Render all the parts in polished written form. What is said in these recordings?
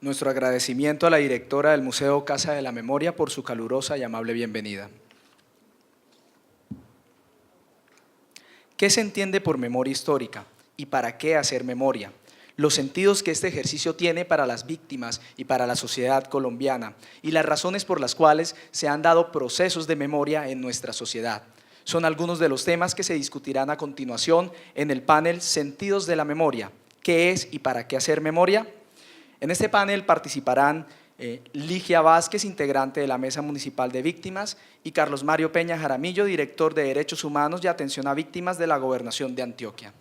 Nuestro agradecimiento a la directora del Museo Casa de la Memoria por su calurosa y amable bienvenida. ¿Qué se entiende por memoria histórica y para qué hacer memoria? Los sentidos que este ejercicio tiene para las víctimas y para la sociedad colombiana y las razones por las cuales se han dado procesos de memoria en nuestra sociedad. Son algunos de los temas que se discutirán a continuación en el panel Sentidos de la Memoria. ¿Qué es y para qué hacer memoria? En este panel participarán Ligia Vázquez, integrante de la Mesa Municipal de Víctimas, y Carlos Mario Peña Jaramillo, director de Derechos Humanos y Atención a Víctimas de la Gobernación de Antioquia.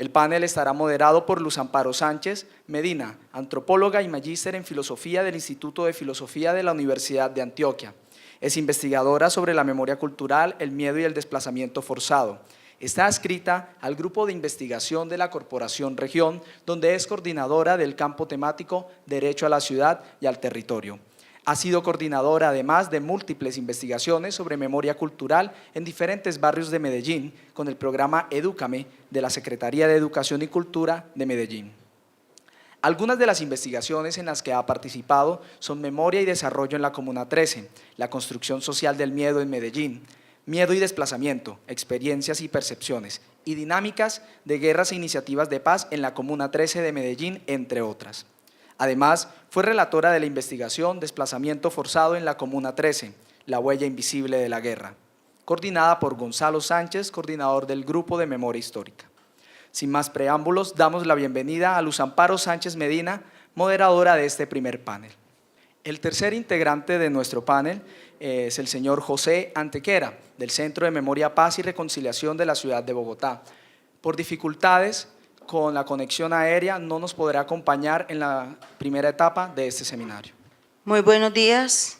El panel estará moderado por Luz Amparo Sánchez Medina, antropóloga y magíster en Filosofía del Instituto de Filosofía de la Universidad de Antioquia. Es investigadora sobre la memoria cultural, el miedo y el desplazamiento forzado. Está adscrita al Grupo de Investigación de la Corporación Región, donde es coordinadora del campo temático Derecho a la Ciudad y al Territorio. Ha sido coordinadora además de múltiples investigaciones sobre memoria cultural en diferentes barrios de Medellín con el programa Edúcame de la Secretaría de Educación y Cultura de Medellín. Algunas de las investigaciones en las que ha participado son Memoria y Desarrollo en la Comuna 13, la construcción social del miedo en Medellín, Miedo y desplazamiento, experiencias y percepciones, y dinámicas de guerras e iniciativas de paz en la Comuna 13 de Medellín, entre otras. Además, fue relatora de la investigación Desplazamiento forzado en la Comuna 13, la huella invisible de la guerra, coordinada por Gonzalo Sánchez, coordinador del Grupo de Memoria Histórica. Sin más preámbulos, damos la bienvenida a Luz Amparo Sánchez Medina, moderadora de este primer panel. El tercer integrante de nuestro panel es el señor José Antequera, del Centro de Memoria, Paz y Reconciliación de la ciudad de Bogotá. Por dificultades con la conexión aérea no nos podrá acompañar en la primera etapa de este seminario. Muy buenos días.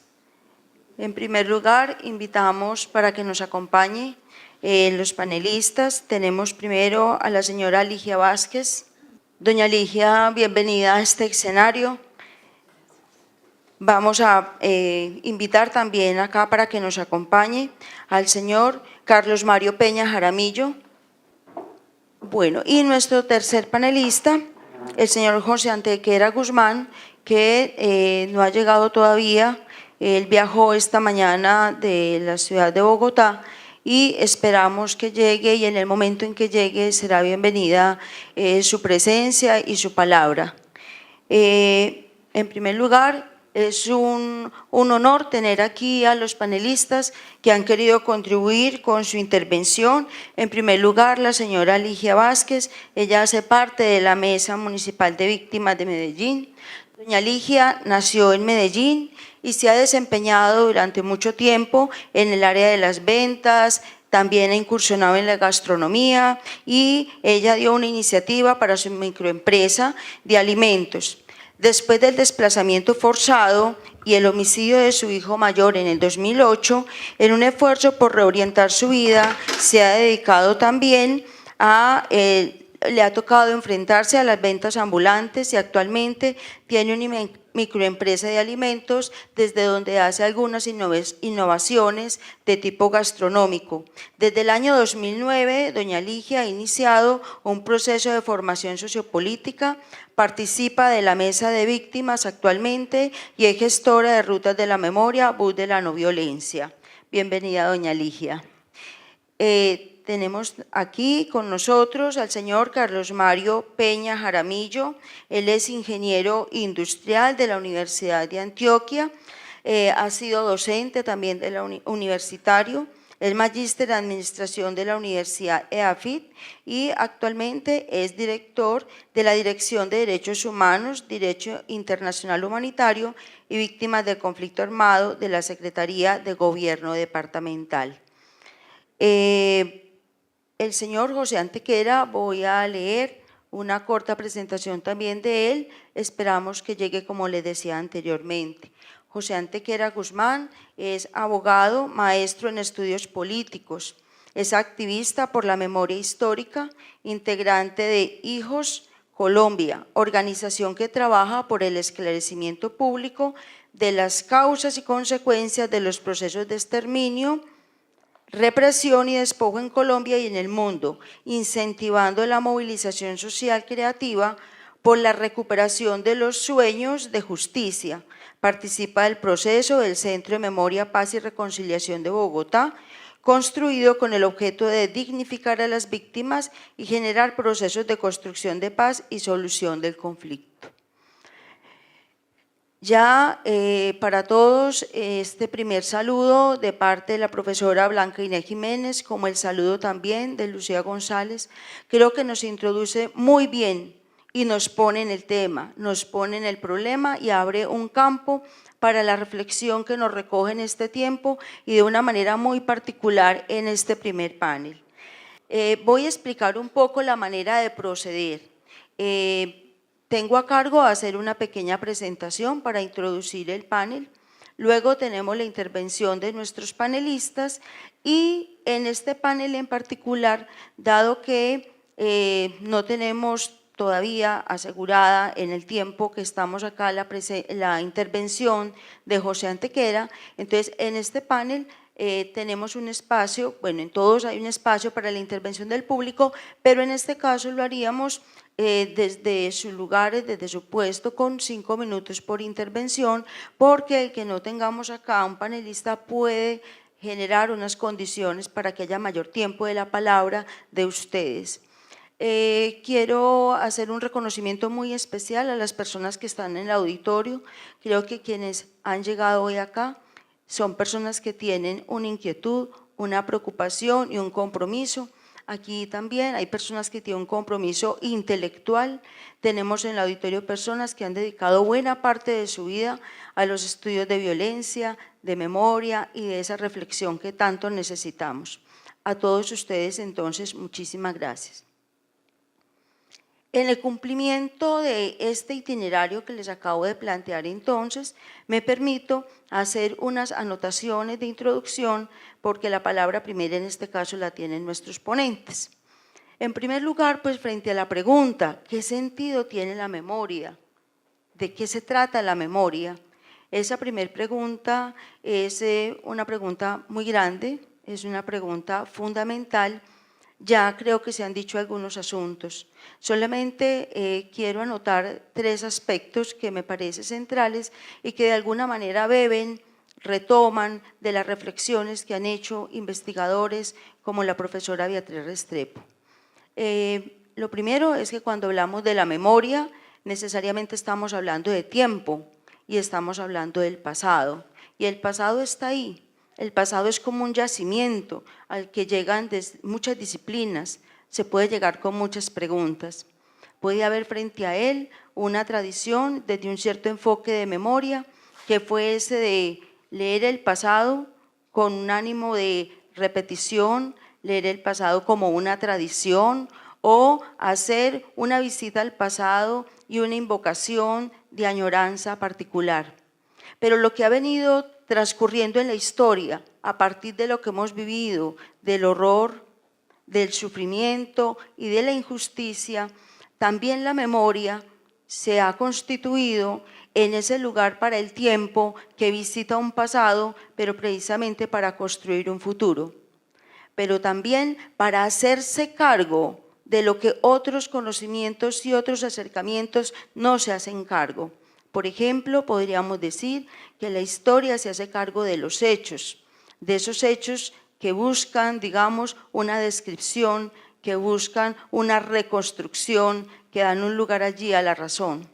En primer lugar, invitamos para que nos acompañe los panelistas. Tenemos primero a la señora Ligia Vázquez. Doña Ligia, bienvenida a este escenario. Vamos a invitar también acá para que nos acompañe al señor Carlos Mario Peña Jaramillo. Bueno, y nuestro tercer panelista, el señor José Antequera Guzmán, que no ha llegado todavía. Él viajó esta mañana de la ciudad de Bogotá y esperamos que llegue, y en el momento en que llegue será bienvenida su presencia y su palabra. En primer lugar, es un honor tener aquí a los panelistas que han querido contribuir con su intervención. En primer lugar, la señora Ligia Vázquez, ella hace parte de la Mesa Municipal de Víctimas de Medellín. Doña Ligia nació en Medellín y se ha desempeñado durante mucho tiempo en el área de las ventas. También ha incursionado en la gastronomía y ella dio una iniciativa para su microempresa de alimentos. Después del desplazamiento forzado y el homicidio de su hijo mayor en el 2008, en un esfuerzo por reorientar su vida, se ha dedicado también le ha tocado enfrentarse a las ventas ambulantes y actualmente tiene una microempresa de alimentos desde donde hace algunas innovaciones de tipo gastronómico. Desde el año 2009, doña Ligia ha iniciado un proceso de formación sociopolítica, participa de la Mesa de Víctimas actualmente y es gestora de Rutas de la Memoria, Voz de la No Violencia. Bienvenida, doña Ligia. Tenemos aquí con nosotros al señor Carlos Mario Peña Jaramillo. Él es ingeniero industrial de la Universidad de Antioquia, ha sido docente también de la universitario, es magíster en administración de la Universidad EAFIT y actualmente es director de la Dirección de Derechos Humanos, Derecho Internacional Humanitario y Víctimas del Conflicto Armado de la Secretaría de Gobierno Departamental. El señor José Antequera, voy a leer una corta presentación también de él, esperamos que llegue como le decía anteriormente. José Antequera Guzmán es abogado, maestro en estudios políticos, es activista por la memoria histórica, integrante de Hijos Colombia, organización que trabaja por el esclarecimiento público de las causas y consecuencias de los procesos de exterminio, represión y despojo en Colombia y en el mundo, incentivando la movilización social creativa por la recuperación de los sueños de justicia. Participa del proceso del Centro de Memoria, Paz y Reconciliación de Bogotá, construido con el objeto de dignificar a las víctimas y generar procesos de construcción de paz y solución del conflicto. Ya para todos este primer saludo de parte de la profesora Blanca Inés Jiménez, como el saludo también de Lucía González, creo que nos introduce muy bien y nos pone en el tema, nos pone en el problema y abre un campo para la reflexión que nos recoge en este tiempo y de una manera muy particular en este primer panel. Voy a explicar un poco la manera de proceder. Tengo a cargo hacer una pequeña presentación para introducir el panel. Luego tenemos la intervención de nuestros panelistas y en este panel en particular, dado que no tenemos todavía asegurada en el tiempo que estamos acá la intervención de José Antequera, entonces en este panel tenemos un espacio, bueno, en todos hay un espacio para la intervención del público, pero en este caso lo haríamos desde sus lugares, desde su puesto, con 5 minutos por intervención, porque el que no tengamos acá un panelista puede generar unas condiciones para que haya mayor tiempo de la palabra de ustedes. Quiero hacer un reconocimiento muy especial a las personas que están en el auditorio. Creo que quienes han llegado hoy acá son personas que tienen una inquietud, una preocupación y un compromiso. Aquí también hay personas que tienen un compromiso intelectual. Tenemos en el auditorio personas que han dedicado buena parte de su vida a los estudios de violencia, de memoria y de esa reflexión que tanto necesitamos. A todos ustedes, entonces, muchísimas gracias. En el cumplimiento de este itinerario que les acabo de plantear entonces, me permito hacer unas anotaciones de introducción porque la palabra primera en este caso la tienen nuestros ponentes. En primer lugar, pues frente a la pregunta, ¿qué sentido tiene la memoria? ¿De qué se trata la memoria? Esa primera pregunta es una pregunta muy grande, es una pregunta fundamental. Ya creo que se han dicho algunos asuntos. Solamente quiero anotar 3 aspectos que me parecen centrales y que de alguna manera beben, retoman de las reflexiones que han hecho investigadores como la profesora Beatriz Restrepo. Lo primero es que cuando hablamos de la memoria, necesariamente estamos hablando de tiempo y estamos hablando del pasado. Y el pasado está ahí. El pasado es como un yacimiento al que llegan muchas disciplinas, se puede llegar con muchas preguntas. Puede haber frente a él una tradición desde un cierto enfoque de memoria, que fue ese de leer el pasado con un ánimo de repetición, leer el pasado como una tradición o hacer una visita al pasado y una invocación de añoranza particular. Pero lo que ha venido transcurriendo en la historia, a partir de lo que hemos vivido, del horror, del sufrimiento y de la injusticia, también la memoria se ha constituido en ese lugar para el tiempo que visita un pasado, pero precisamente para construir un futuro, pero también para hacerse cargo de lo que otros conocimientos y otros acercamientos no se hacen cargo. Por ejemplo, podríamos decir que la historia se hace cargo de los hechos, de esos hechos que buscan, digamos, una descripción, que buscan una reconstrucción, que dan un lugar allí a la razón.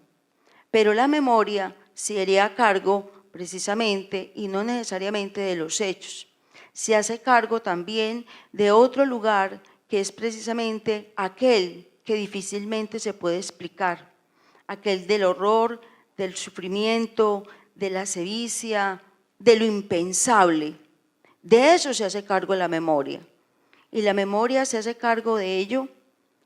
Pero la memoria se haría cargo precisamente y no necesariamente de los hechos. Se hace cargo también de otro lugar que es precisamente aquel que difícilmente se puede explicar, aquel del horror, del sufrimiento, de la sevicia, de lo impensable. De eso se hace cargo la memoria. Y la memoria se hace cargo de ello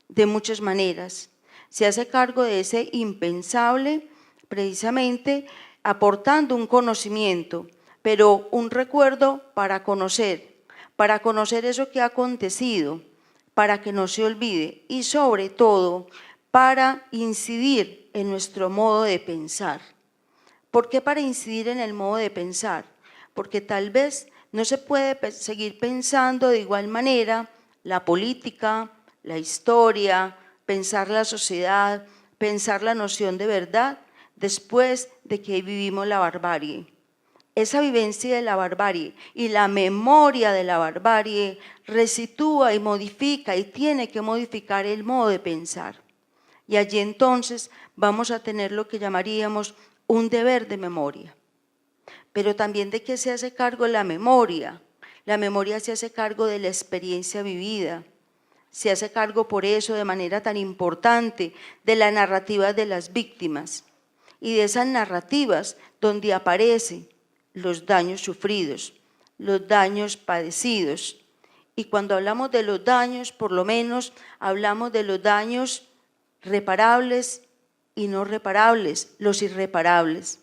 de muchas maneras. Se hace cargo de ese impensable precisamente aportando un conocimiento, pero un recuerdo para conocer eso que ha acontecido, para que no se olvide y sobre todo para incidir en nuestro modo de pensar. ¿Por qué para incidir en el modo de pensar? Porque tal vez no se puede seguir pensando de igual manera la política, la historia, pensar la sociedad, pensar la noción de verdad después de que vivimos la barbarie. Esa vivencia de la barbarie y la memoria de la barbarie resitúa y modifica y tiene que modificar el modo de pensar. Y allí entonces vamos a tener lo que llamaríamos un deber de memoria. Pero también de qué se hace cargo la memoria. La memoria se hace cargo de la experiencia vivida. Se hace cargo por eso de manera tan importante de la narrativa de las víctimas y de esas narrativas donde aparecen los daños sufridos, los daños padecidos. Y cuando hablamos de los daños, por lo menos hablamos de los daños reparables y no reparables, los irreparables.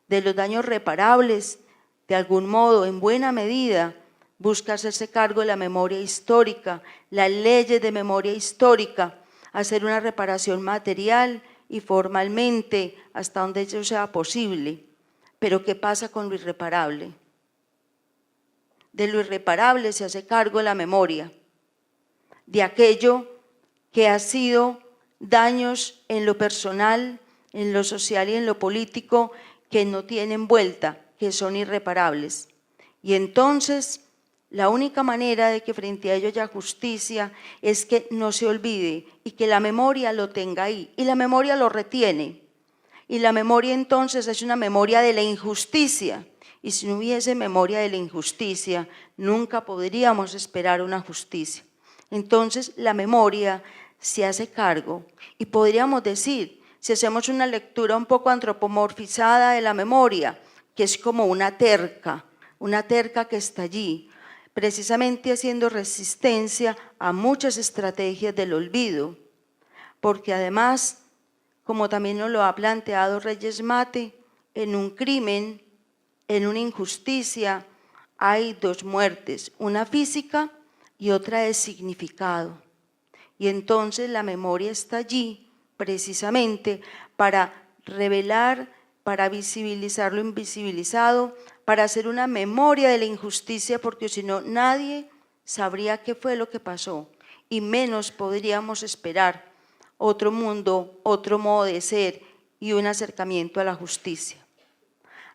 De los daños reparables, de algún modo, en buena medida, busca hacerse cargo de la memoria histórica, las leyes de memoria histórica, hacer una reparación material y formalmente hasta donde eso sea posible. Pero ¿qué pasa con lo irreparable? De lo irreparable se hace cargo la memoria, de aquello que ha sido daños en lo personal, en lo social y en lo político que no tienen vuelta, que son irreparables. Y entonces la única manera de que frente a ello haya justicia es que no se olvide y que la memoria lo tenga ahí. Y la memoria lo retiene. Y la memoria entonces es una memoria de la injusticia. Y si no hubiese memoria de la injusticia, nunca podríamos esperar una justicia. Entonces la memoria se hace cargo. Y podríamos decir, si hacemos una lectura un poco antropomorfizada de la memoria, que es como una terca que está allí, precisamente haciendo resistencia a muchas estrategias del olvido, porque además, como también nos lo ha planteado Reyes Mate, en un crimen, en una injusticia, hay dos muertes, una física y otra de significado. Y entonces la memoria está allí precisamente para revelar, para visibilizar lo invisibilizado, para hacer una memoria de la injusticia, porque si no, nadie sabría qué fue lo que pasó y menos podríamos esperar otro mundo, otro modo de ser y un acercamiento a la justicia.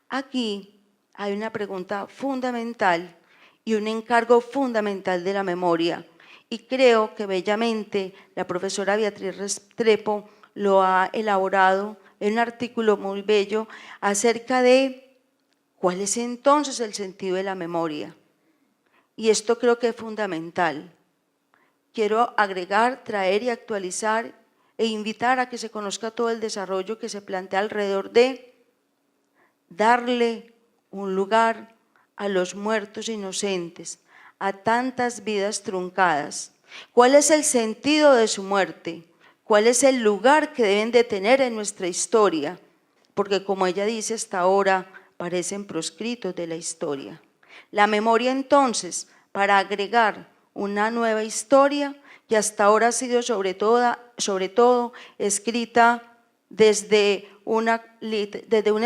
Aquí hay una pregunta fundamental y un encargo fundamental de la memoria, y creo que bellamente la profesora Beatriz Restrepo lo ha elaborado en un artículo muy bello acerca de cuál es entonces el sentido de la memoria. Y esto creo que es fundamental. Quiero agregar, traer y actualizar e invitar a que se conozca todo el desarrollo que se plantea alrededor de darle un lugar a los muertos inocentes, a tantas vidas truncadas. ¿Cuál es el sentido de su muerte? ¿Cuál es el lugar que deben de tener en nuestra historia? Porque como ella dice, hasta ahora parecen proscritos de la historia. La memoria entonces, para agregar una nueva historia que hasta ahora ha sido sobre todo escrita desde una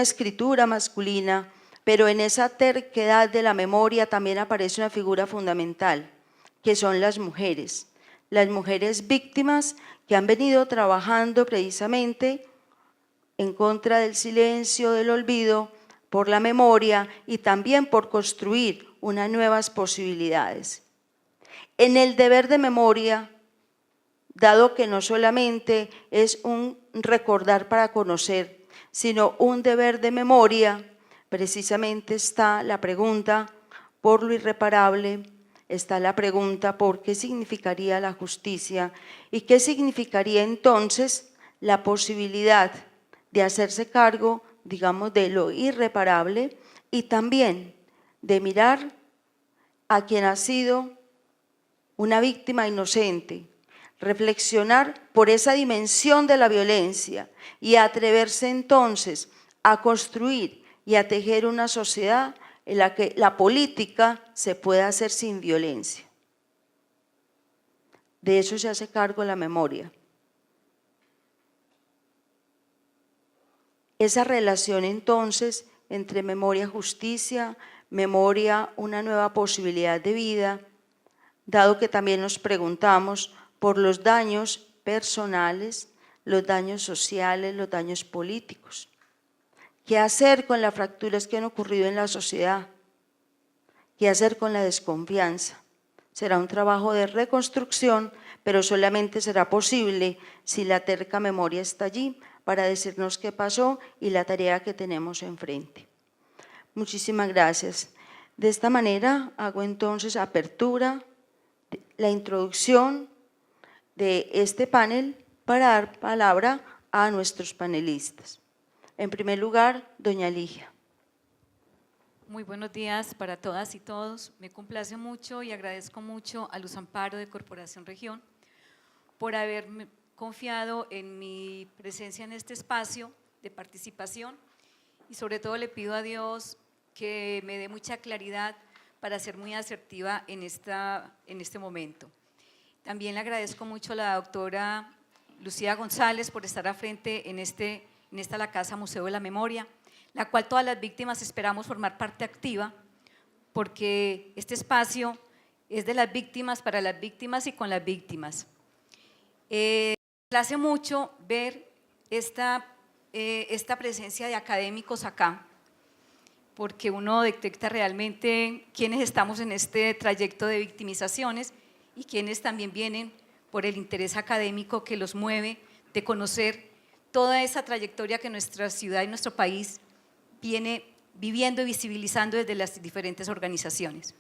escritura masculina, pero en esa terquedad de la memoria también aparece una figura fundamental, que son las mujeres víctimas que han venido trabajando precisamente en contra del silencio, del olvido, por la memoria y también por construir unas nuevas posibilidades. En el deber de memoria, dado que no solamente es un recordar para conocer, sino un deber de memoria, precisamente está la pregunta por lo irreparable, está la pregunta por qué significaría la justicia y qué significaría entonces la posibilidad de hacerse cargo, digamos, de lo irreparable y también de mirar a quien ha sido una víctima inocente, reflexionar por esa dimensión de la violencia y atreverse entonces a construir y a tejer una sociedad en la que la política se pueda hacer sin violencia. De eso se hace cargo la memoria. Esa relación entonces entre memoria, justicia, memoria, una nueva posibilidad de vida, dado que también nos preguntamos por los daños personales, los daños sociales, los daños políticos. ¿Qué hacer con las fracturas que han ocurrido en la sociedad? ¿Qué hacer con la desconfianza? Será un trabajo de reconstrucción, pero solamente será posible si la terca memoria está allí para decirnos qué pasó y la tarea que tenemos enfrente. Muchísimas gracias. De esta manera hago entonces apertura, la introducción de este panel para dar palabra a nuestros panelistas. En primer lugar, doña Ligia. Muy buenos días para todas y todos. Me complace mucho y agradezco mucho a Luz Amparo de Corporación Región por haberme confiado en mi presencia en este espacio de participación y sobre todo le pido a Dios que me dé mucha claridad para ser muy asertiva en este momento. También le agradezco mucho a la doctora Lucía González por estar al frente en esta la Casa Museo de la Memoria, la cual todas las víctimas esperamos formar parte activa, porque este espacio es de las víctimas, para las víctimas y con las víctimas. Me place mucho ver esta presencia de académicos acá, porque uno detecta realmente quiénes estamos en este trayecto de victimizaciones y quienes también vienen por el interés académico que los mueve de conocer toda esa trayectoria que nuestra ciudad y nuestro país viene viviendo y visibilizando desde las diferentes organizaciones.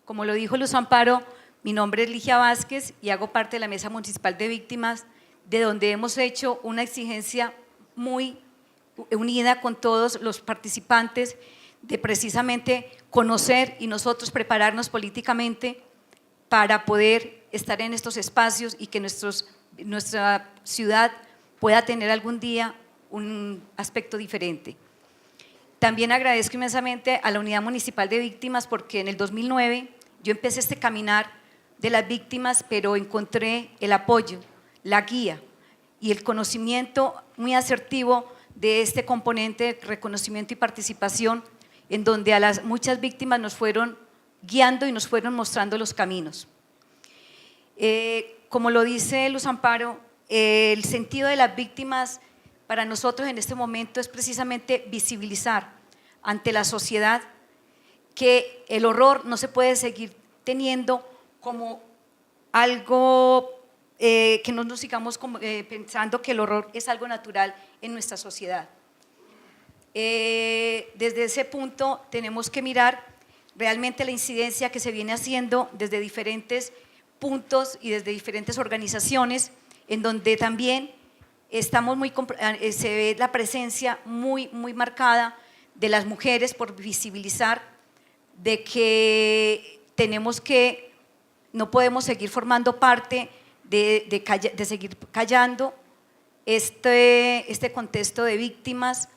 Como lo dijo Luz Amparo, mi nombre es Ligia Vázquez y hago parte de la Mesa Municipal de Víctimas, de donde hemos hecho una exigencia muy unida con todos los participantes de precisamente conocer y nosotros prepararnos políticamente para poder estar en estos espacios y que nuestra ciudad pueda tener algún día un aspecto diferente. También agradezco inmensamente a la Unidad Municipal de Víctimas porque en el 2009 yo empecé este caminar de las víctimas, pero encontré el apoyo, la guía y el conocimiento muy asertivo de este componente de reconocimiento y participación, en donde a muchas víctimas nos fueron guiando y nos fueron mostrando los caminos. Como lo dice Luz Amparo, el sentido de las víctimas para nosotros en este momento es precisamente visibilizar ante la sociedad que el horror no se puede seguir teniendo como algo que no nos sigamos pensando que el horror es algo natural en nuestra sociedad. Desde ese punto tenemos que mirar realmente la incidencia que se viene haciendo desde diferentes puntos y desde diferentes organizaciones, en donde también se ve la presencia muy marcada de las mujeres por visibilizar de que no podemos seguir formando parte de seguir callando este contexto de víctimas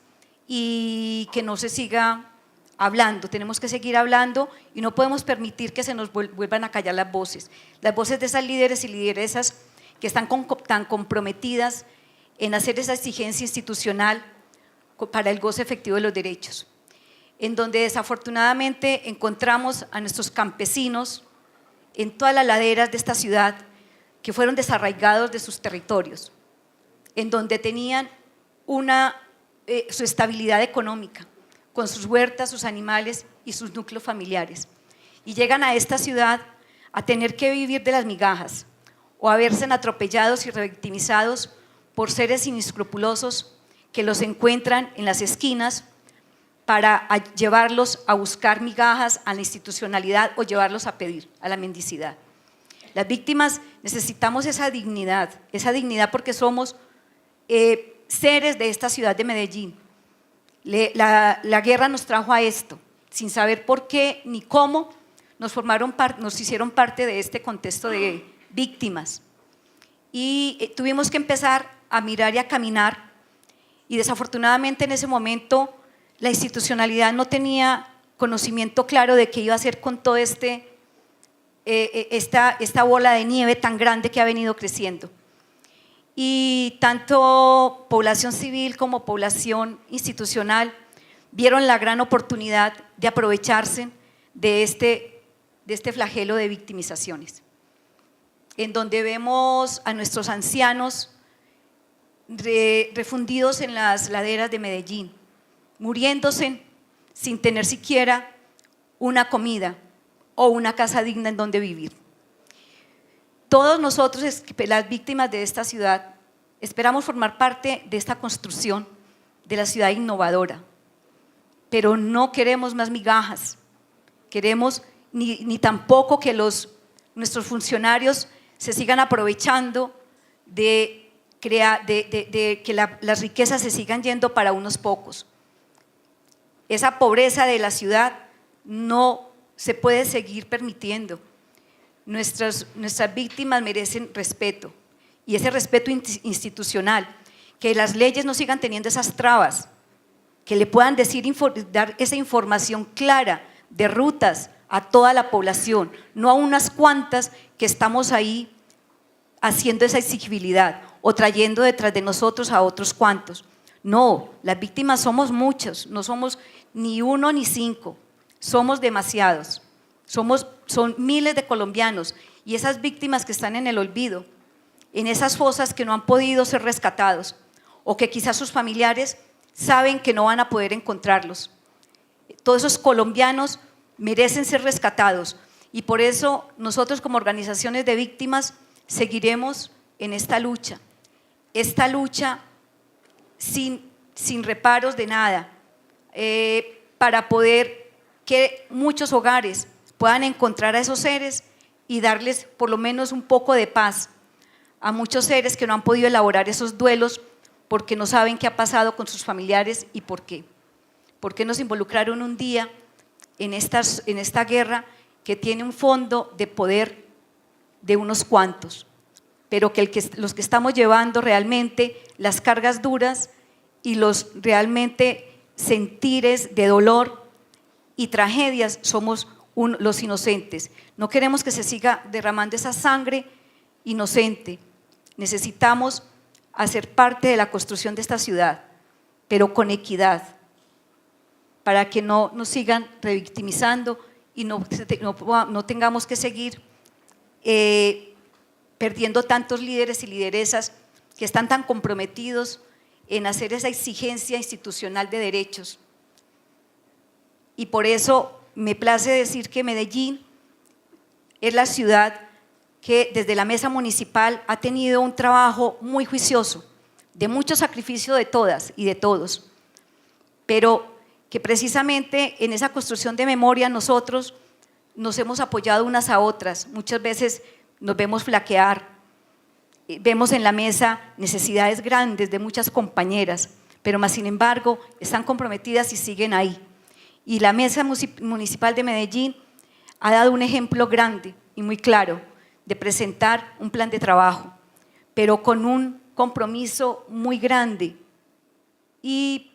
y que no se siga hablando. Tenemos que seguir hablando y no podemos permitir que se nos vuelvan a callar las voces de esas líderes y lideresas que están tan comprometidas en hacer esa exigencia institucional para el goce efectivo de los derechos, en donde desafortunadamente encontramos a nuestros campesinos en todas las laderas de esta ciudad que fueron desarraigados de sus territorios, en donde tenían su estabilidad económica, con sus huertas, sus animales y sus núcleos familiares, y llegan a esta ciudad a tener que vivir de las migajas o a verse atropellados y revictimizados por seres inescrupulosos que los encuentran en las esquinas para llevarlos a buscar migajas a la institucionalidad o llevarlos a pedir a la mendicidad. Las víctimas necesitamos esa dignidad porque somos seres de esta ciudad de Medellín. La guerra nos trajo a esto, sin saber por qué ni cómo nos hicieron parte de este contexto de víctimas. Y tuvimos que empezar a mirar y a caminar, y desafortunadamente en ese momento la institucionalidad no tenía conocimiento claro de qué iba a hacer con todo esta bola de nieve tan grande que ha venido creciendo. Y tanto población civil como población institucional vieron la gran oportunidad de aprovecharse de este flagelo de victimizaciones, en donde vemos a nuestros ancianos refundidos en las laderas de Medellín, muriéndose sin tener siquiera una comida o una casa digna en donde vivir. Todos nosotros, las víctimas de esta ciudad, esperamos formar parte de esta construcción de la ciudad innovadora, pero no queremos más migajas, queremos ni tampoco que nuestros funcionarios se sigan aprovechando de que las riquezas se sigan yendo para unos pocos. Esa pobreza de la ciudad no se puede seguir permitiendo. Nuestras víctimas merecen respeto, y ese respeto institucional, que las leyes no sigan teniendo esas trabas, que le puedan dar esa información clara de rutas a toda la población, no a unas cuantas que estamos ahí haciendo esa exigibilidad o trayendo detrás de nosotros a otros cuantos. No, las víctimas somos muchos, no somos ni 1 ni 5, somos demasiados, son miles de colombianos, y esas víctimas que están en el olvido, en esas fosas que no han podido ser rescatados, o que quizás sus familiares saben que no van a poder encontrarlos. Todos esos colombianos merecen ser rescatados, y por eso nosotros como organizaciones de víctimas seguiremos en esta lucha sin reparos de nada, para poder que muchos hogares puedan encontrar a esos seres y darles por lo menos un poco de paz a muchos seres que no han podido elaborar esos duelos porque no saben qué ha pasado con sus familiares y por qué. ¿Por qué nos involucraron un día en esta guerra que tiene un fondo de poder de unos cuantos, pero que los que estamos llevando realmente las cargas duras y los realmente sentires de dolor y tragedias somos los inocentes? No queremos que se siga derramando esa sangre inocente. Necesitamos hacer parte de la construcción de esta ciudad, pero con equidad, para que no nos sigan revictimizando y no tengamos que seguir perdiendo tantos líderes y lideresas que están tan comprometidos en hacer esa exigencia institucional de derechos. Y por eso me place decir que Medellín es la ciudad que desde la mesa municipal ha tenido un trabajo muy juicioso, de mucho sacrificio de todas y de todos, pero que precisamente en esa construcción de memoria nosotros nos hemos apoyado unas a otras. Muchas veces nos vemos flaquear, vemos en la mesa necesidades grandes de muchas compañeras, pero más sin embargo están comprometidas y siguen ahí. Y la mesa municipal de Medellín ha dado un ejemplo grande y muy claro de presentar un plan de trabajo, pero con un compromiso muy grande y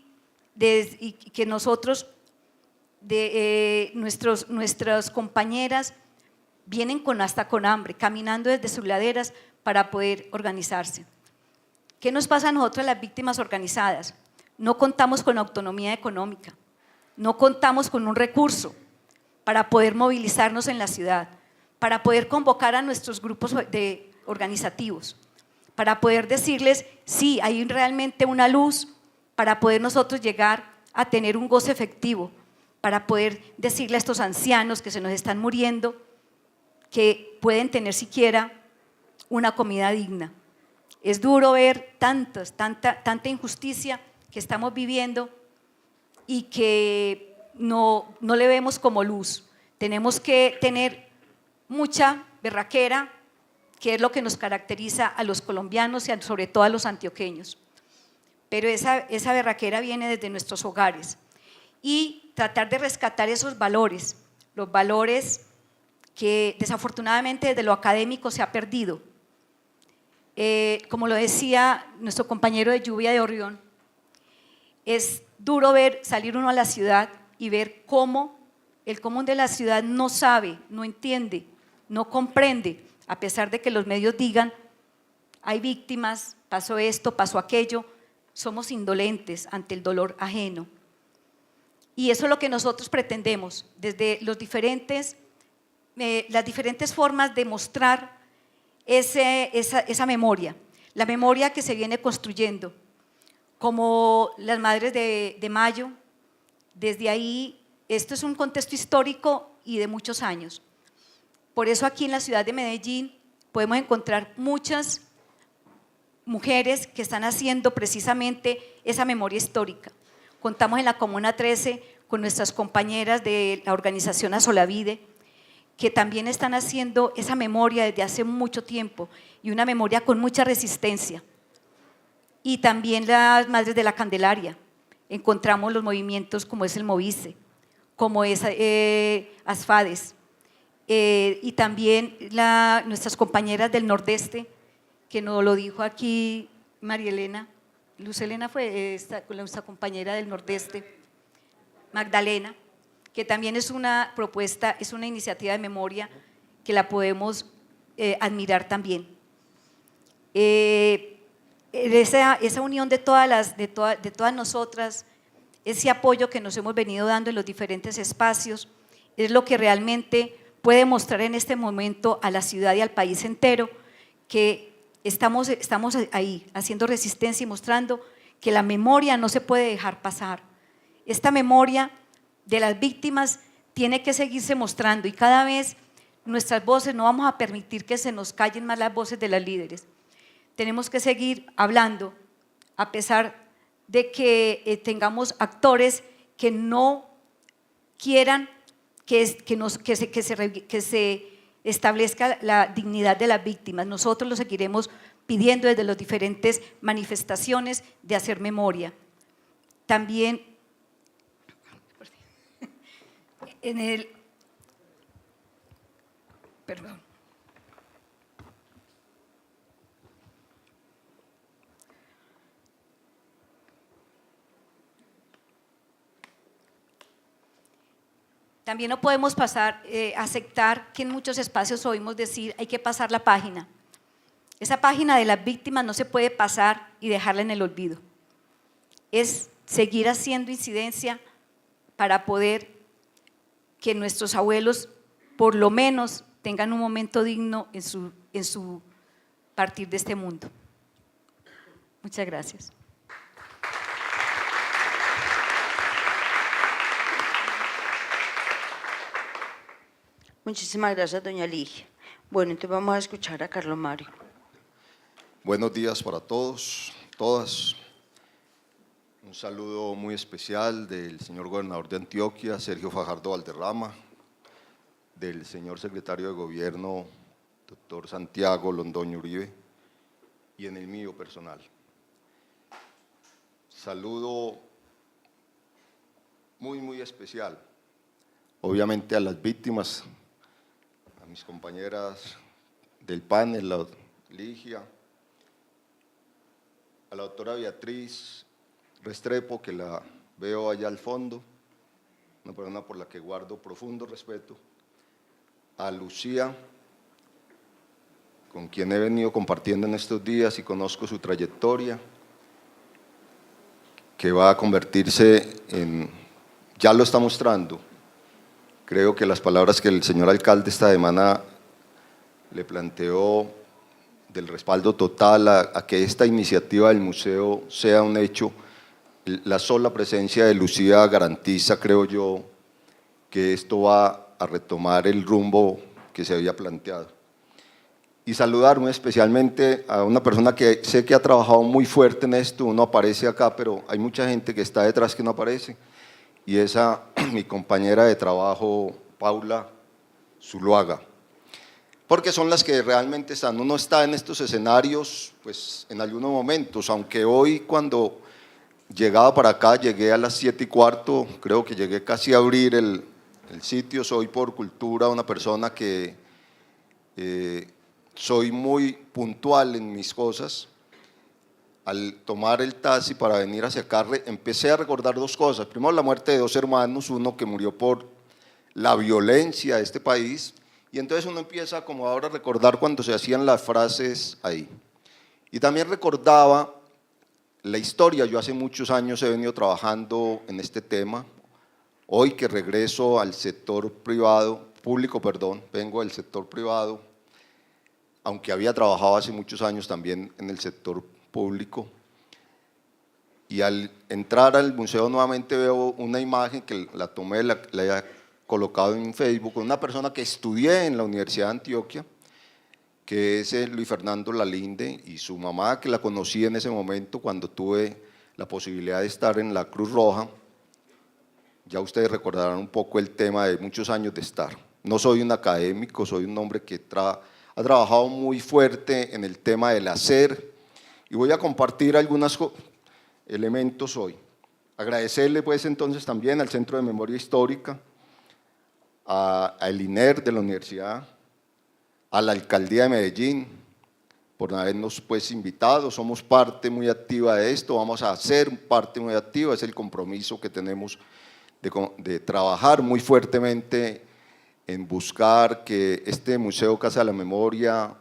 que nosotros, nuestras compañeras vienen hasta con hambre, caminando desde sus laderas para poder organizarse. ¿Qué nos pasa a nosotros las víctimas organizadas? No contamos con autonomía económica, no contamos con un recurso para poder movilizarnos en la ciudad, para poder convocar a nuestros grupos organizativos, para poder decirles, sí, hay realmente una luz, para poder nosotros llegar a tener un goce efectivo, para poder decirle a estos ancianos que se nos están muriendo que pueden tener siquiera una comida digna. Es duro ver tanta injusticia que estamos viviendo y que no le vemos como luz. Tenemos que tener mucha berraquera, que es lo que nos caracteriza a los colombianos y sobre todo a los antioqueños. Pero esa berraquera viene desde nuestros hogares y tratar de rescatar esos valores, los valores que desafortunadamente desde lo académico se ha perdido. Como lo decía nuestro compañero de Lluvia de Orrión, es duro salir uno a la ciudad y ver cómo el común de la ciudad no sabe, no entiende, no comprende, a pesar de que los medios digan, hay víctimas, pasó esto, pasó aquello, somos indolentes ante el dolor ajeno. Y eso es lo que nosotros pretendemos, desde las diferentes formas de mostrar esa memoria. la memoria que se viene construyendo, como las Madres de Mayo. Desde ahí, esto es un contexto histórico y de muchos años. Por eso aquí en la ciudad de Medellín podemos encontrar muchas mujeres que están haciendo precisamente esa memoria histórica. Contamos en la Comuna 13 con nuestras compañeras de la organización Asolavide, que también están haciendo esa memoria desde hace mucho tiempo y una memoria con mucha resistencia. Y también las Madres de la Candelaria. Encontramos los movimientos como es el Movice, como es Asfades, y también nuestras compañeras del Nordeste, que nos lo dijo aquí María Elena, Luz Elena fue nuestra compañera del Nordeste, Magdalena, que también es una propuesta, es una iniciativa de memoria que la podemos admirar también. Esa unión de todas nosotras, ese apoyo que nos hemos venido dando en los diferentes espacios, es lo que realmente puede mostrar en este momento a la ciudad y al país entero que estamos ahí haciendo resistencia y mostrando que la memoria no se puede dejar pasar. Esta memoria de las víctimas tiene que seguirse mostrando y cada vez nuestras voces, no vamos a permitir que se nos callen más las voces de las líderes. Tenemos que seguir hablando a pesar de que tengamos actores que no quieran que se establezca la dignidad de las víctimas. Nosotros lo seguiremos pidiendo desde las diferentes manifestaciones de hacer memoria. También También no podemos aceptar que en muchos espacios oímos decir hay que pasar la página. Esa página de las víctimas no se puede pasar y dejarla en el olvido. Es seguir haciendo incidencia para poder que nuestros abuelos por lo menos tengan un momento digno en su partir de este mundo. Muchas gracias. Muchísimas gracias, doña Ligia. Bueno, entonces vamos a escuchar a Carlos Mario. Buenos días para todos, todas. Un saludo muy especial del señor gobernador de Antioquia, Sergio Fajardo Valderrama, del señor secretario de Gobierno, doctor Santiago Londoño Uribe, y en el mío personal. Saludo muy especial, obviamente a las víctimas, a mis compañeras del panel, la Ligia, a la doctora Beatriz Restrepo, que la veo allá al fondo, una persona por la que guardo profundo respeto, a Lucía, con quien he venido compartiendo en estos días y conozco su trayectoria, que va a convertirse en, ya lo está mostrando. Creo que las palabras que el señor alcalde esta semana le planteó del respaldo total a que esta iniciativa del museo sea un hecho, la sola presencia de Lucía garantiza, creo yo, que esto va a retomar el rumbo que se había planteado. Y saludar muy especialmente a una persona que sé que ha trabajado muy fuerte en esto, uno aparece acá, pero hay mucha gente que está detrás que no aparece, y esa mi compañera de trabajo, Paula Zuluaga, porque son las que realmente están. Uno está en estos escenarios pues en algunos momentos, aunque hoy cuando llegaba para acá, llegué a las 7:15, creo que llegué casi a abrir el sitio. Soy por cultura una persona que soy muy puntual en mis cosas. Al tomar el taxi para venir hacia acá, empecé a recordar dos cosas. Primero, la muerte de dos hermanos, uno que murió por la violencia de este país, y entonces uno empieza como ahora a recordar cuando se hacían las frases ahí. Y también recordaba la historia. Yo hace muchos años he venido trabajando en este tema. Hoy que regreso al sector privado, público, perdón, vengo del sector privado, aunque había trabajado hace muchos años también en el sector público. Y al entrar al museo nuevamente veo una imagen que la tomé, la he colocado en Facebook, con una persona que estudié en la Universidad de Antioquia, que es Luis Fernando Lalinde, y su mamá, que la conocí en ese momento cuando tuve la posibilidad de estar en la Cruz Roja. Ya ustedes recordarán un poco el tema de muchos años de estar. No soy un académico, soy un hombre que ha trabajado muy fuerte en el tema del hacer, y voy a compartir algunos elementos hoy. Agradecerle pues entonces también al Centro de Memoria Histórica, al INER de la Universidad, a la Alcaldía de Medellín, por habernos pues invitado. Somos parte muy activa de esto, vamos a ser parte muy activa, es el compromiso que tenemos de trabajar muy fuertemente en buscar que este Museo Casa de la Memoria